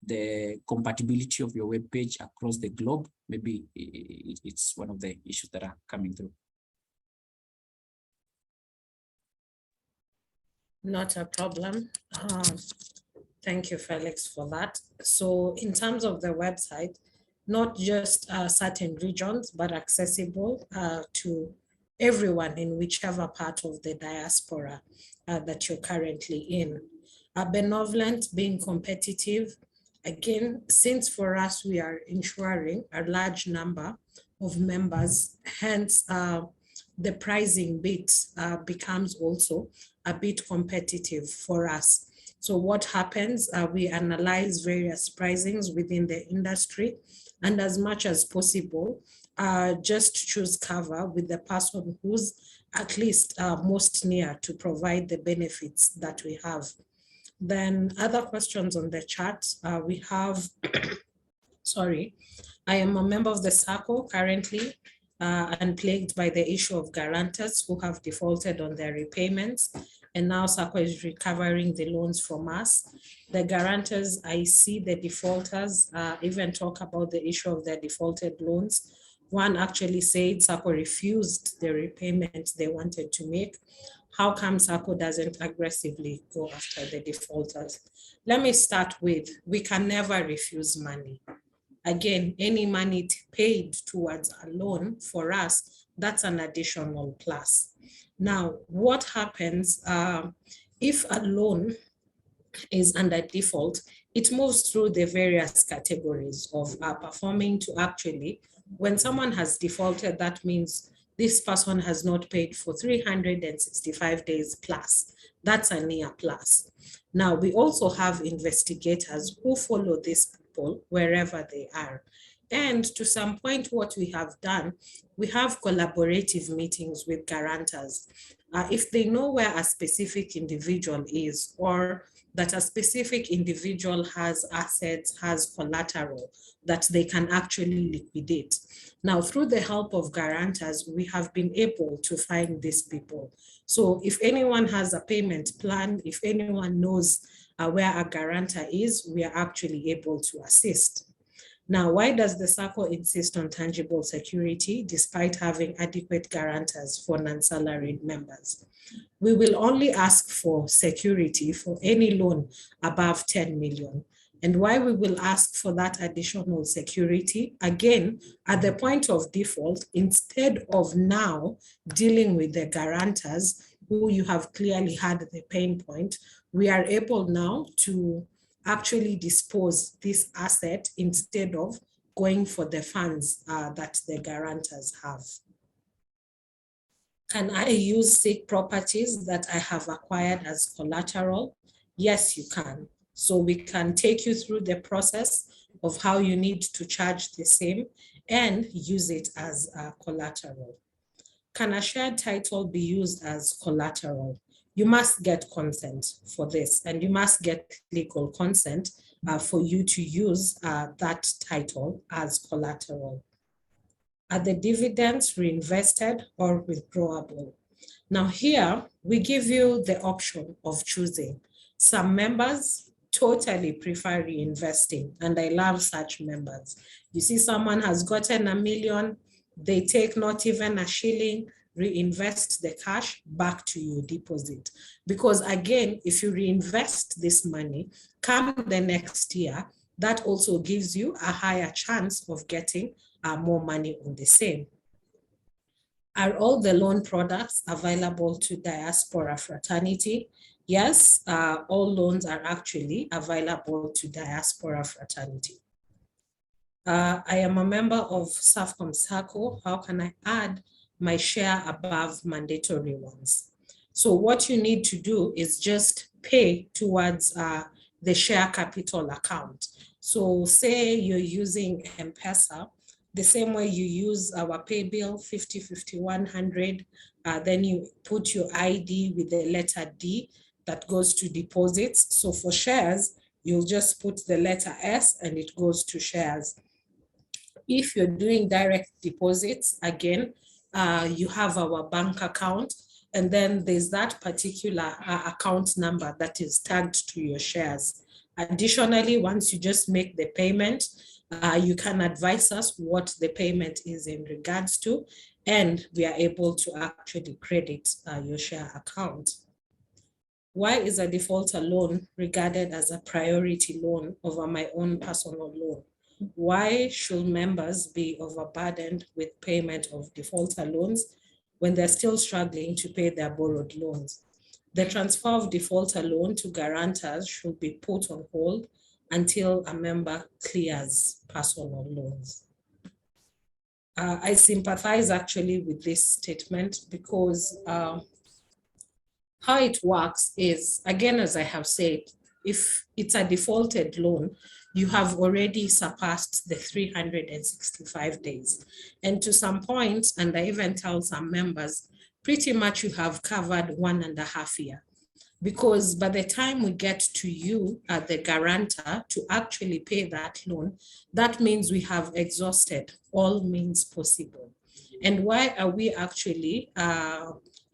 the compatibility of your web page across the globe. Maybe it's one of the issues that are coming through. Not a problem. Thank you, Felix, for that. So in terms of the website, not just certain regions, but accessible to everyone in whichever part of the diaspora that you're currently in. Benevolent, being competitive. Again, since for us, we are ensuring a large number of members, hence the pricing bit becomes also a bit competitive for us. So what happens, we analyze various pricings within the industry, and as much as possible, just choose cover with the person who's at least most near to provide the benefits that we have. Then other questions on the chat, we have, sorry, I am a member of the Sacco currently and plagued by the issue of guarantors who have defaulted on their repayments. and now Sacco is recovering the loans from us. The guarantors, I see the defaulters even talk about the issue of their defaulted loans. One actually said Sacco refused the repayment they wanted to make. How come Sacco doesn't aggressively go after the defaulters? Let me start with, we can never refuse money. Again, any money paid towards a loan for us, that's an additional plus. Now, what happens if a loan is under default? It moves through the various categories of performing to actually, when someone has defaulted, that means this person has not paid for 365 days plus. That's a near plus. Now, we also have investigators who follow these people wherever they are. And to some point, what we have done, we have collaborative meetings with guarantors. If they know where a specific individual is, or that a specific individual has assets, has collateral that they can actually liquidate. Now, through the help of guarantors, we have been able to find these people. So if anyone has a payment plan, if anyone knows where a guarantor is, we are actually able to assist. Now, why does the Sacco insist on tangible security despite having adequate guarantors for non-salaried members? We will only ask for security for any loan above 10 million. And why we will ask for that additional security, again, at the point of default, instead of now dealing with the guarantors who you have clearly had the pain point, we are able now to actually dispose this asset instead of going for the funds that the guarantors have. Can I use sick properties that I have acquired as collateral? Yes, you can. So we can take you through the process of how you need to charge the same and use it as collateral. Can a shared title be used as collateral? You must get consent for this, and you must get legal consent for you to use that title as collateral. Are the dividends reinvested or withdrawable? Now here, we give you the option of choosing. Some members totally prefer reinvesting, and I love such members. You see someone has gotten $1 million, they take not even a shilling, reinvest the cash back to your deposit. Because again, if you reinvest this money, come the next year, that also gives you a higher chance of getting more money on the same. Are all the loan products available to diaspora fraternity? Yes, all loans are actually available to diaspora fraternity. I am a member of Safaricom Sacco. How can I add my share above mandatory ones? So what you need to do is just pay towards the share capital account. So say you're using M-Pesa, the same way you use our pay bill 50/50/100, then you put your ID with the letter D that goes to deposits. So for shares, you'll just put the letter S and it goes to shares. If you're doing direct deposits, again, you have our bank account, and then there's that particular account number that is tagged to your shares. Additionally, once you just make the payment, you can advise us what the payment is in regards to, and we are able to actually credit your share account. Why is a defaulter loan regarded as a priority loan over my own personal loan? Why should members be overburdened with payment of defaulter loans when they're still struggling to pay their borrowed loans? The transfer of defaulter loan to guarantors should be put on hold until a member clears personal loans. I sympathize actually with this statement because how it works is, again, as I have said, if it's a defaulted loan, you have already surpassed the 365 days. And to some point, and I even tell some members, pretty much you have covered 1.5 years. Because by the time we get to you, the guarantor, to actually pay that loan, that means we have exhausted all means possible. And why are we actually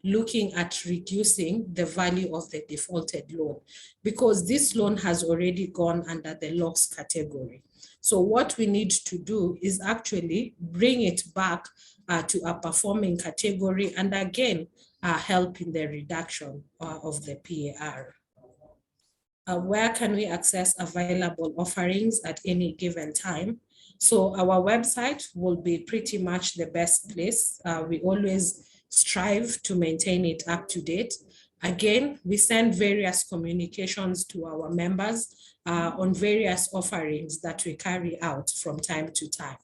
looking at reducing the value of the defaulted loan, because this loan has already gone under the loss category. So what we need to do is actually bring it back to a performing category, and again, help in the reduction of the PAR. Where can we access available offerings at any given time? So our website will be pretty much the best place. We always strive to maintain it up to date. Again, we send various communications to our members on various offerings that we carry out from time to time.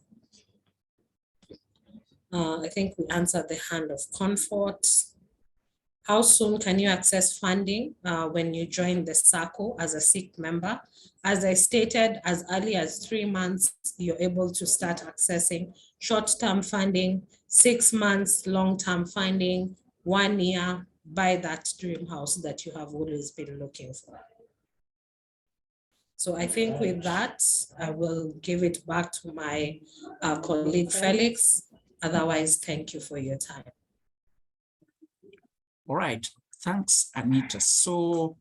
I think we answered the hand of comfort. How soon can you access funding when you join the Sacco as a SICK member? As I stated, as early as 3 months, you're able to start accessing short-term funding, 6 months, long-term funding, 1 year, buy that dream house that you have always been looking for. So I think with that, I will give it back to my colleague Felix. Otherwise, thank you for your time. All right, thanks, Anita. So,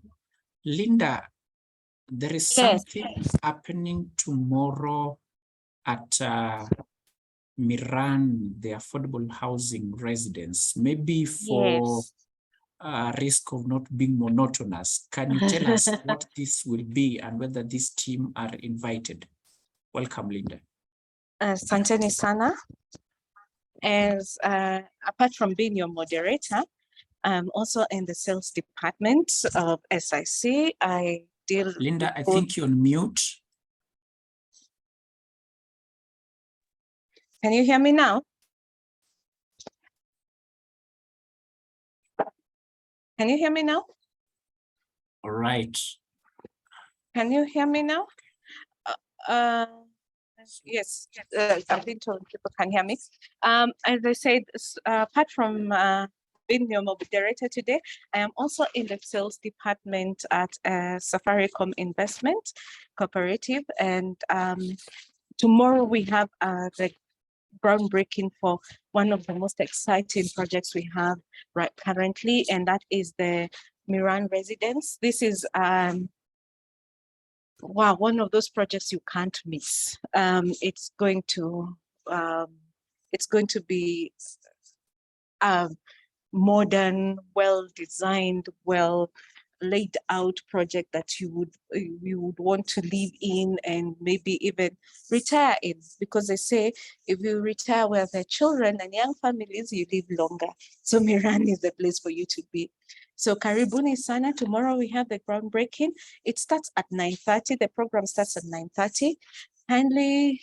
Linda, there is something happening tomorrow at 𝗵𝗲𝗿𝗀, the affordable housing residence. Maybe for risk of not being monotonous, can you tell us what this will be and whether this team are invited? Welcome, Linda. Asanteni sana. As apart from being your moderator, I'm also in the sales department of SIC. I deal. Linda, I think you're on mute. Can you hear me now? Can you hear me now? All right. Can you hear me now? Yes, I've been told people can hear me. As I said, apart from being your moderator today, I am also in the sales department at Safaricom Investment Cooperative, and tomorrow we have the groundbreaking for one of the most exciting projects we have right currently, and that is the 𝗵𝗲𝗿𝗀 residence. This is wow, one of those projects you can't miss. It's going to be a modern, well-designed, well laid out project that you would want to live in and maybe even retire in, because they say if you retire with the children and young families, you live longer. So 𝗵𝗲𝗿𝗀 is the place for you to be. So karibuni sana. Tomorrow we have the groundbreaking. It starts at 9:30. The program starts at 9:30. Kindly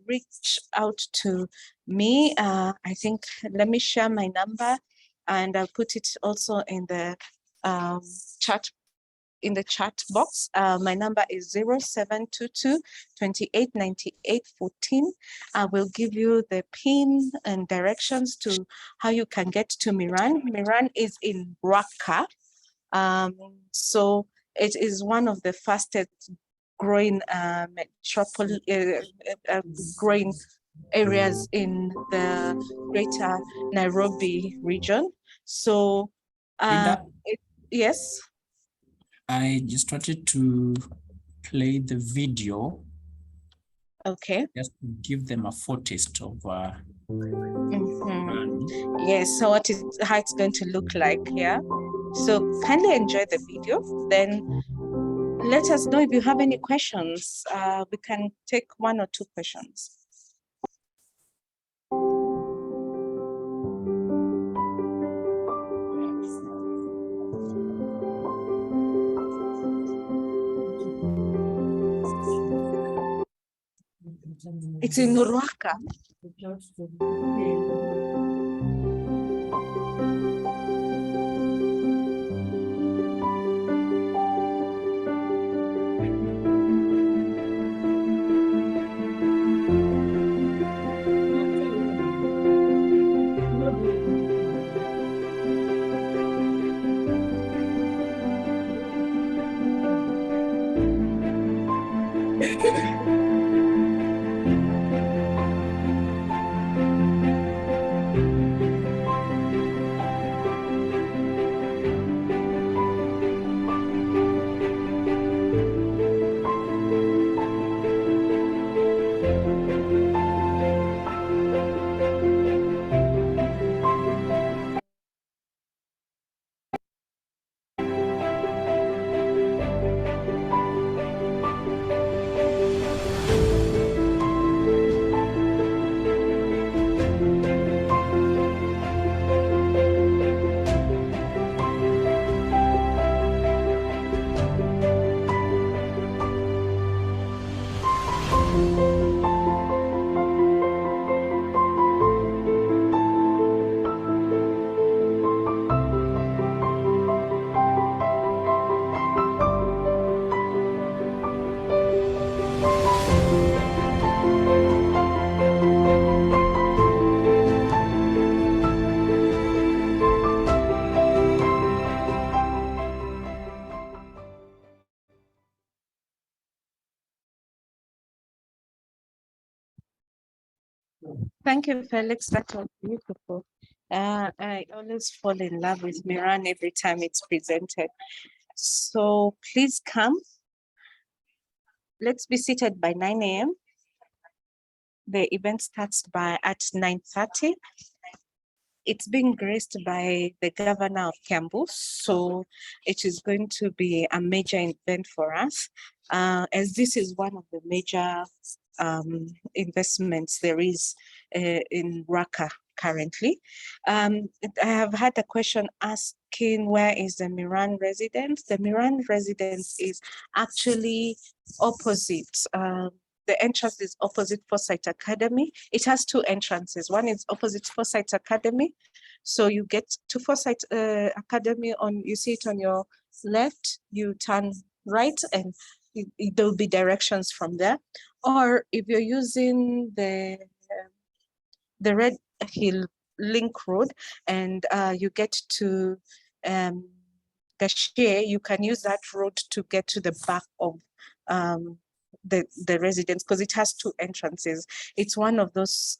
reach out to me. I think, let me share my number, and I'll put it also in the chat box. My number is 0722 28 98 14. I will give you the pin and directions to how you can get to 𝗵𝗲𝗿𝗀. 𝗵𝗲𝗿𝗀 is in Ruaka. So it is one of the fastest growing growing areas in the greater Nairobi region. So yes. I just wanted to play the video. Okay. Just to give them a foretaste of yes, so how it's going to look like here. So kindly enjoy the video. Then let us know if you have any questions. We can take 1 or 2 questions. It's in Ruaka. Thank you, Felix. That was beautiful. I always fall in love with Miran every time it's presented. So please come. Let's be seated by 9 a.m. The event starts at 9:30. It's being graced by the governor of Kiambu, so it is going to be a major event for us, as this is one of the major investments there is in Raqqa currently. I have had a question asking where is the Miran residence. The Miran residence is actually opposite. The entrance is opposite Foresight Academy. It has two entrances. One is opposite Foresight Academy. So you get to Foresight Academy, you see it on your left, you turn right and there will be directions from there. Or if you're using the Red Hill Link Road and you get to 𝗝𝗄𝗄𝗃, you can use that road to get to the back of the residence, because it has two entrances. It's one of those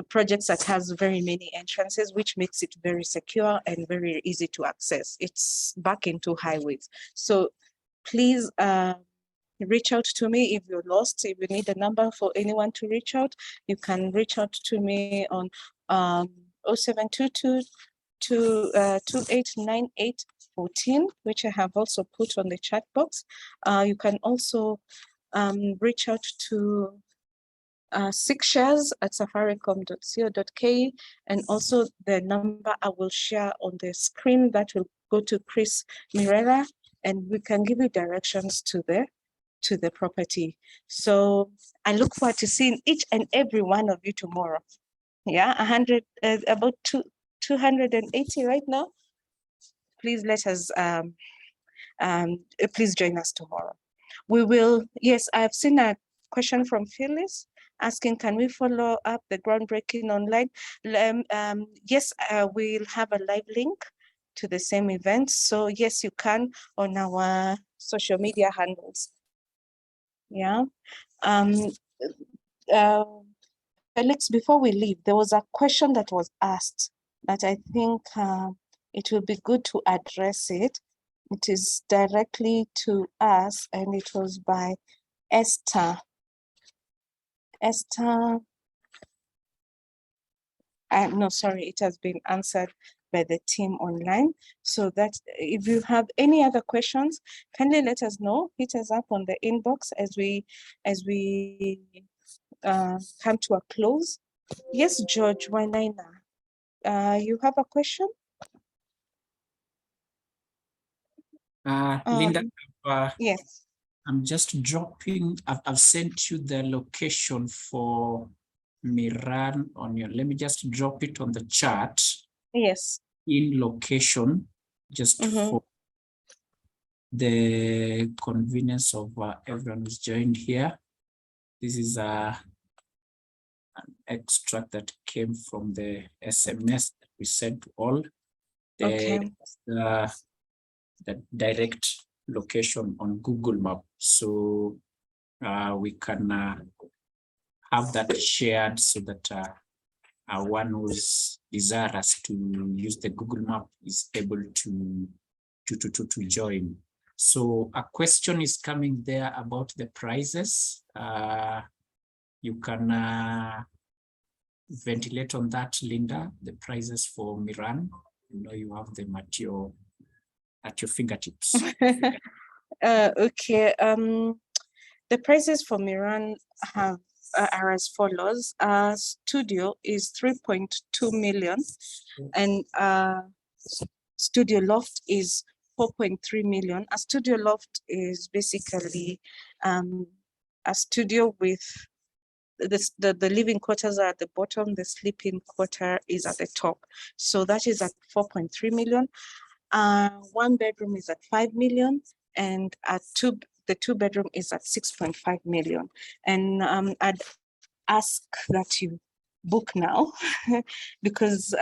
projects that has very many entrances, which makes it very secure and very easy to access. It's back into highways. So please reach out to me if you're lost. If you need a number for anyone to reach out, you can reach out to me on 0722 289814, which I have also put on the chat box. You can also reach out to 𝗶𝗶𝗄𝗁@safaricom.co.ke, and also the number I will share on the screen that will go to Chris Mirera, and we can give you directions to the property. So I look forward to seeing each and every one of you tomorrow. Yeah, 100, about 280 right now. Please let us, please join us tomorrow. We will, yes, I've seen a question from Phyllis asking, can we follow up the groundbreaking online? Yes, we'll have a live link to the same event. So yes, you can on our social media handles. Yeah. Felix, before we leave, there was a question that was asked that I think it will be good to address it. It is directly to us, and it was by Esther. Esther, no, sorry, it has been answered by the team online. So that if you have any other questions, kindly let us know. Hit us up on the inbox as we come to a close. Yes, George Wainaina, you have a question? Linda, yes. I'm just dropping, I've sent you the location for Miran on your, let me just drop it on the chat. Yes. In location, just for the convenience of everyone who's joined here. This is an extract that came from the SMS that we sent to all. The direct location on Google Map. So we can have that shared so that one who's desirous to use the Google Map is able to join. So a question is coming there about the prices. You can ventilate on that, Linda, the prices for Miran. You know, you have them at your fingertips. Okay. The prices for Miran are as follows. Studio is 3.2 million, and studio loft is 4.3 million. A studio loft is basically a studio with the living quarters are at the bottom, the sleeping quarter is at the top. So that is at 4.3 million. One bedroom is at 5 million, and the two bedroom is at 6.5 million. And I'd ask that you book now because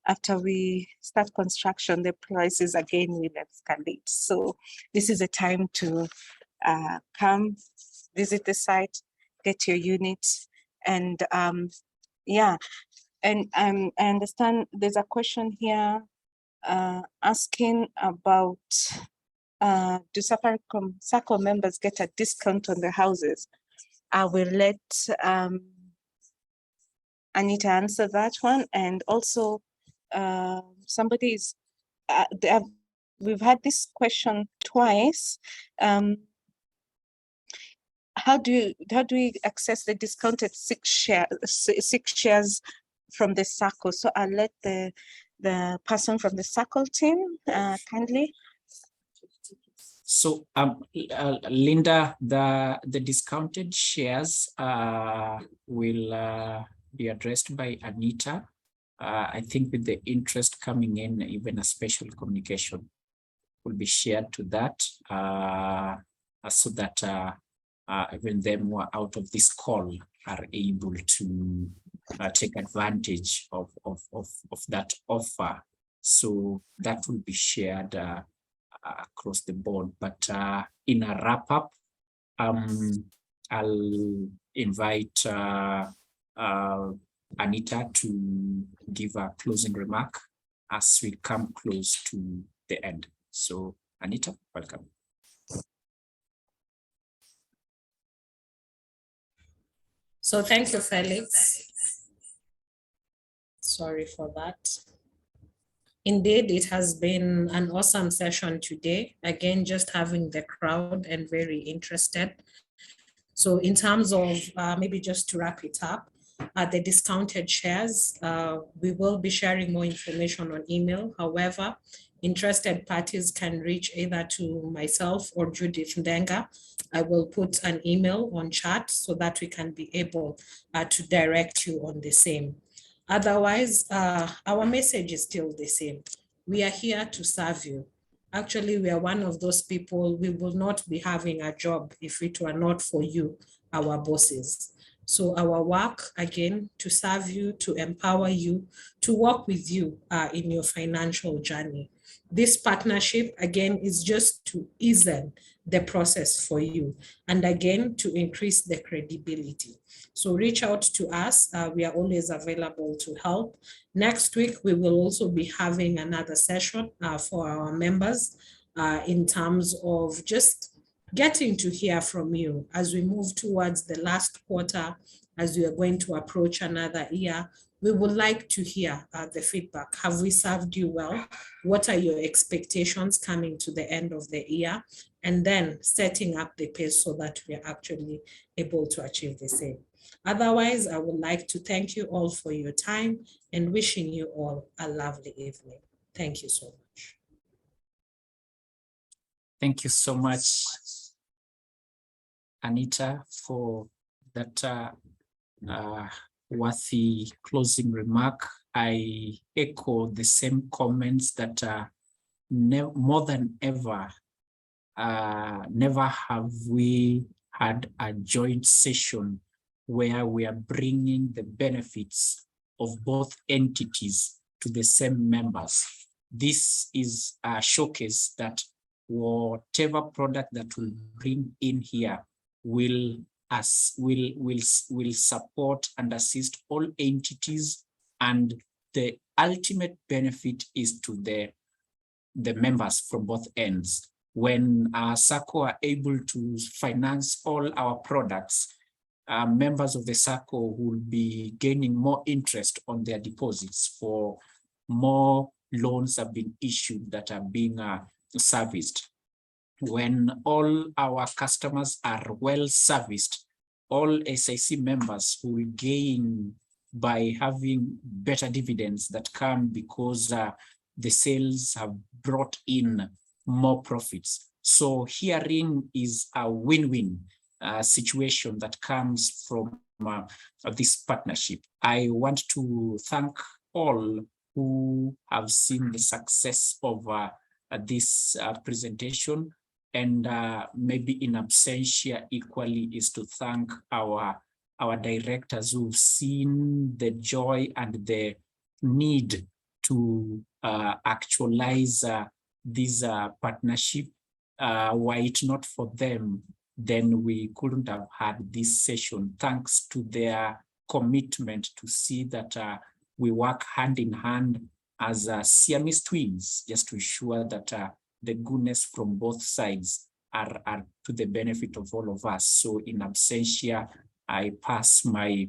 after we start construction, the prices again will escalate. So this is a time to come visit the site, get your units, And yeah, and I understand there's a question here asking about do Safaricom Sacco members get a discount on their houses? I will let Anita answer that one. And also somebody is, we've had this question twice. How do we access the discounted six shares from the Sacco? So I'll let the person from the Sacco team kindly. So Linda, the discounted shares will be addressed by Anita. I think with the interest coming in, even a special communication will be shared to that so that even them who are out of this call are able to take advantage of that offer. So that will be shared across the board. But in a wrap up, I'll invite Anita to give a closing remark as we come close to the end. So Anita, welcome. So thank you, Felix. Sorry for that. Indeed, it has been an awesome session today. Again, just having the crowd and very interested. So in terms of maybe just to wrap it up, the discounted shares, we will be sharing more information on email. However, interested parties can reach either to myself or Judith Ndenga. I will put an email on chat so that we can be able to direct you on the same. Otherwise, our message is still the same. We are here to serve you. Actually, we are one of those people, we will not be having a job if it were not for you, our bosses. So our work, again, to serve you, to empower you, to work with you in your financial journey. This partnership, again, is just to ease the process for you, and again, to increase the credibility. So reach out to us. We are always available to help. Next week, we will also be having another session for our members in terms of just getting to hear from you as we move towards the last quarter, as we are going to approach another year. We would like to hear the feedback. Have we served you well? What are your expectations coming to the end of the year? And then setting up the pace so that we are actually able to achieve the same. Otherwise, I would like to thank you all for your time and wishing you all a lovely evening. Thank you so much. Thank you so much, Anita, for that worthy closing remark. I echo the same comments that more than ever, never have we had a joint session where we are bringing the benefits of both entities to the same members. This is a showcase that whatever product that we bring in here will support and assist all entities, and the ultimate benefit is to the members from both ends. When our Sacco are able to finance all our products, members of the Sacco will be gaining more interest on their deposits, for more loans have been issued that are being serviced. When all our customers are well serviced, all SIC members will gain by having better dividends that come because the sales have brought in more profits. So herein is a win-win situation that comes from this partnership. I want to thank all who have seen the success of this presentation, and maybe in absentia equally is to thank our directors who've seen the joy and the need to actualize this partnership. Were it not for them, then we couldn't have had this session. Thanks to their commitment to see that we work hand in hand as Siamese twins, just to ensure that the goodness from both sides are to the benefit of all of us. So in absentia, I pass my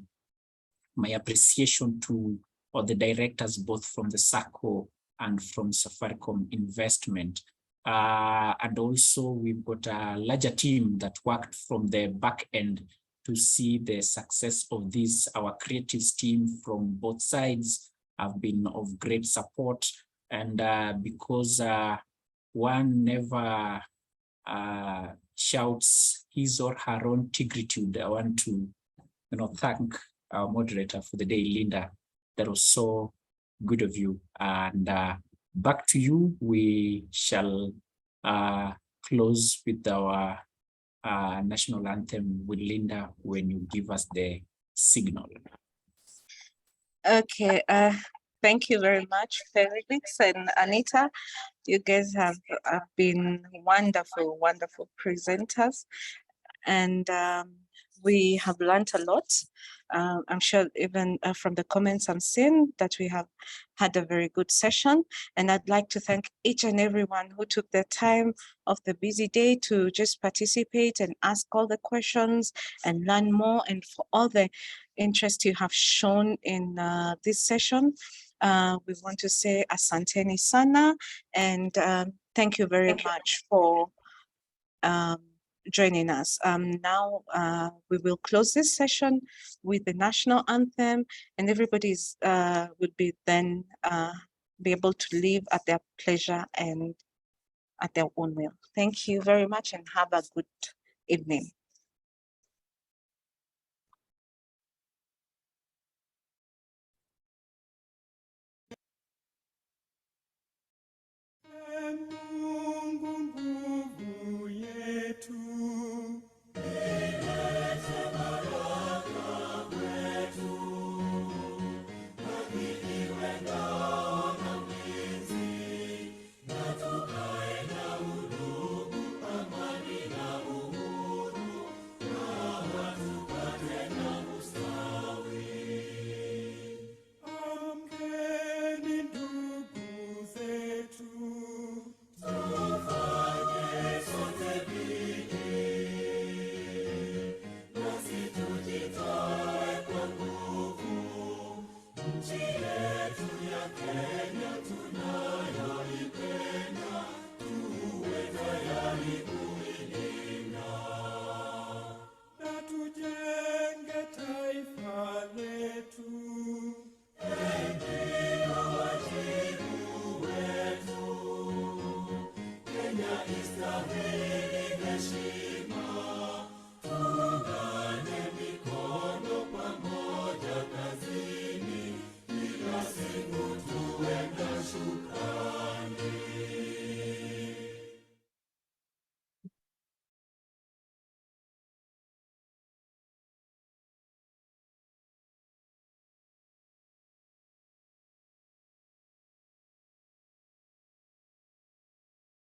appreciation to all the directors, both from the Sacco and from Safaricom Investment. And also we've got a larger team that worked from the back end to see the success of this. Our creatives team from both sides have been of great support. And because one never shouts his or her own tigritude, I want to thank our moderator for the day, Linda. That was so good of you. And back to you. We shall close with our national anthem with Linda when you give us the signal. Okay, thank you very much, Felix and Anita. You guys have been wonderful, wonderful presenters, and we have learned a lot. I'm sure even from the comments I'm seeing that we have had a very good session, and I'd like to thank each and everyone who took the time of the busy day to just participate and ask all the questions and learn more, and for all the interest you have shown in this session. We want to say asanteni sana, and thank you very much for joining us. Now we will close this session with the national anthem, and everybody's will be then be able to leave at their pleasure and at their own will. Thank you very much and have a good evening.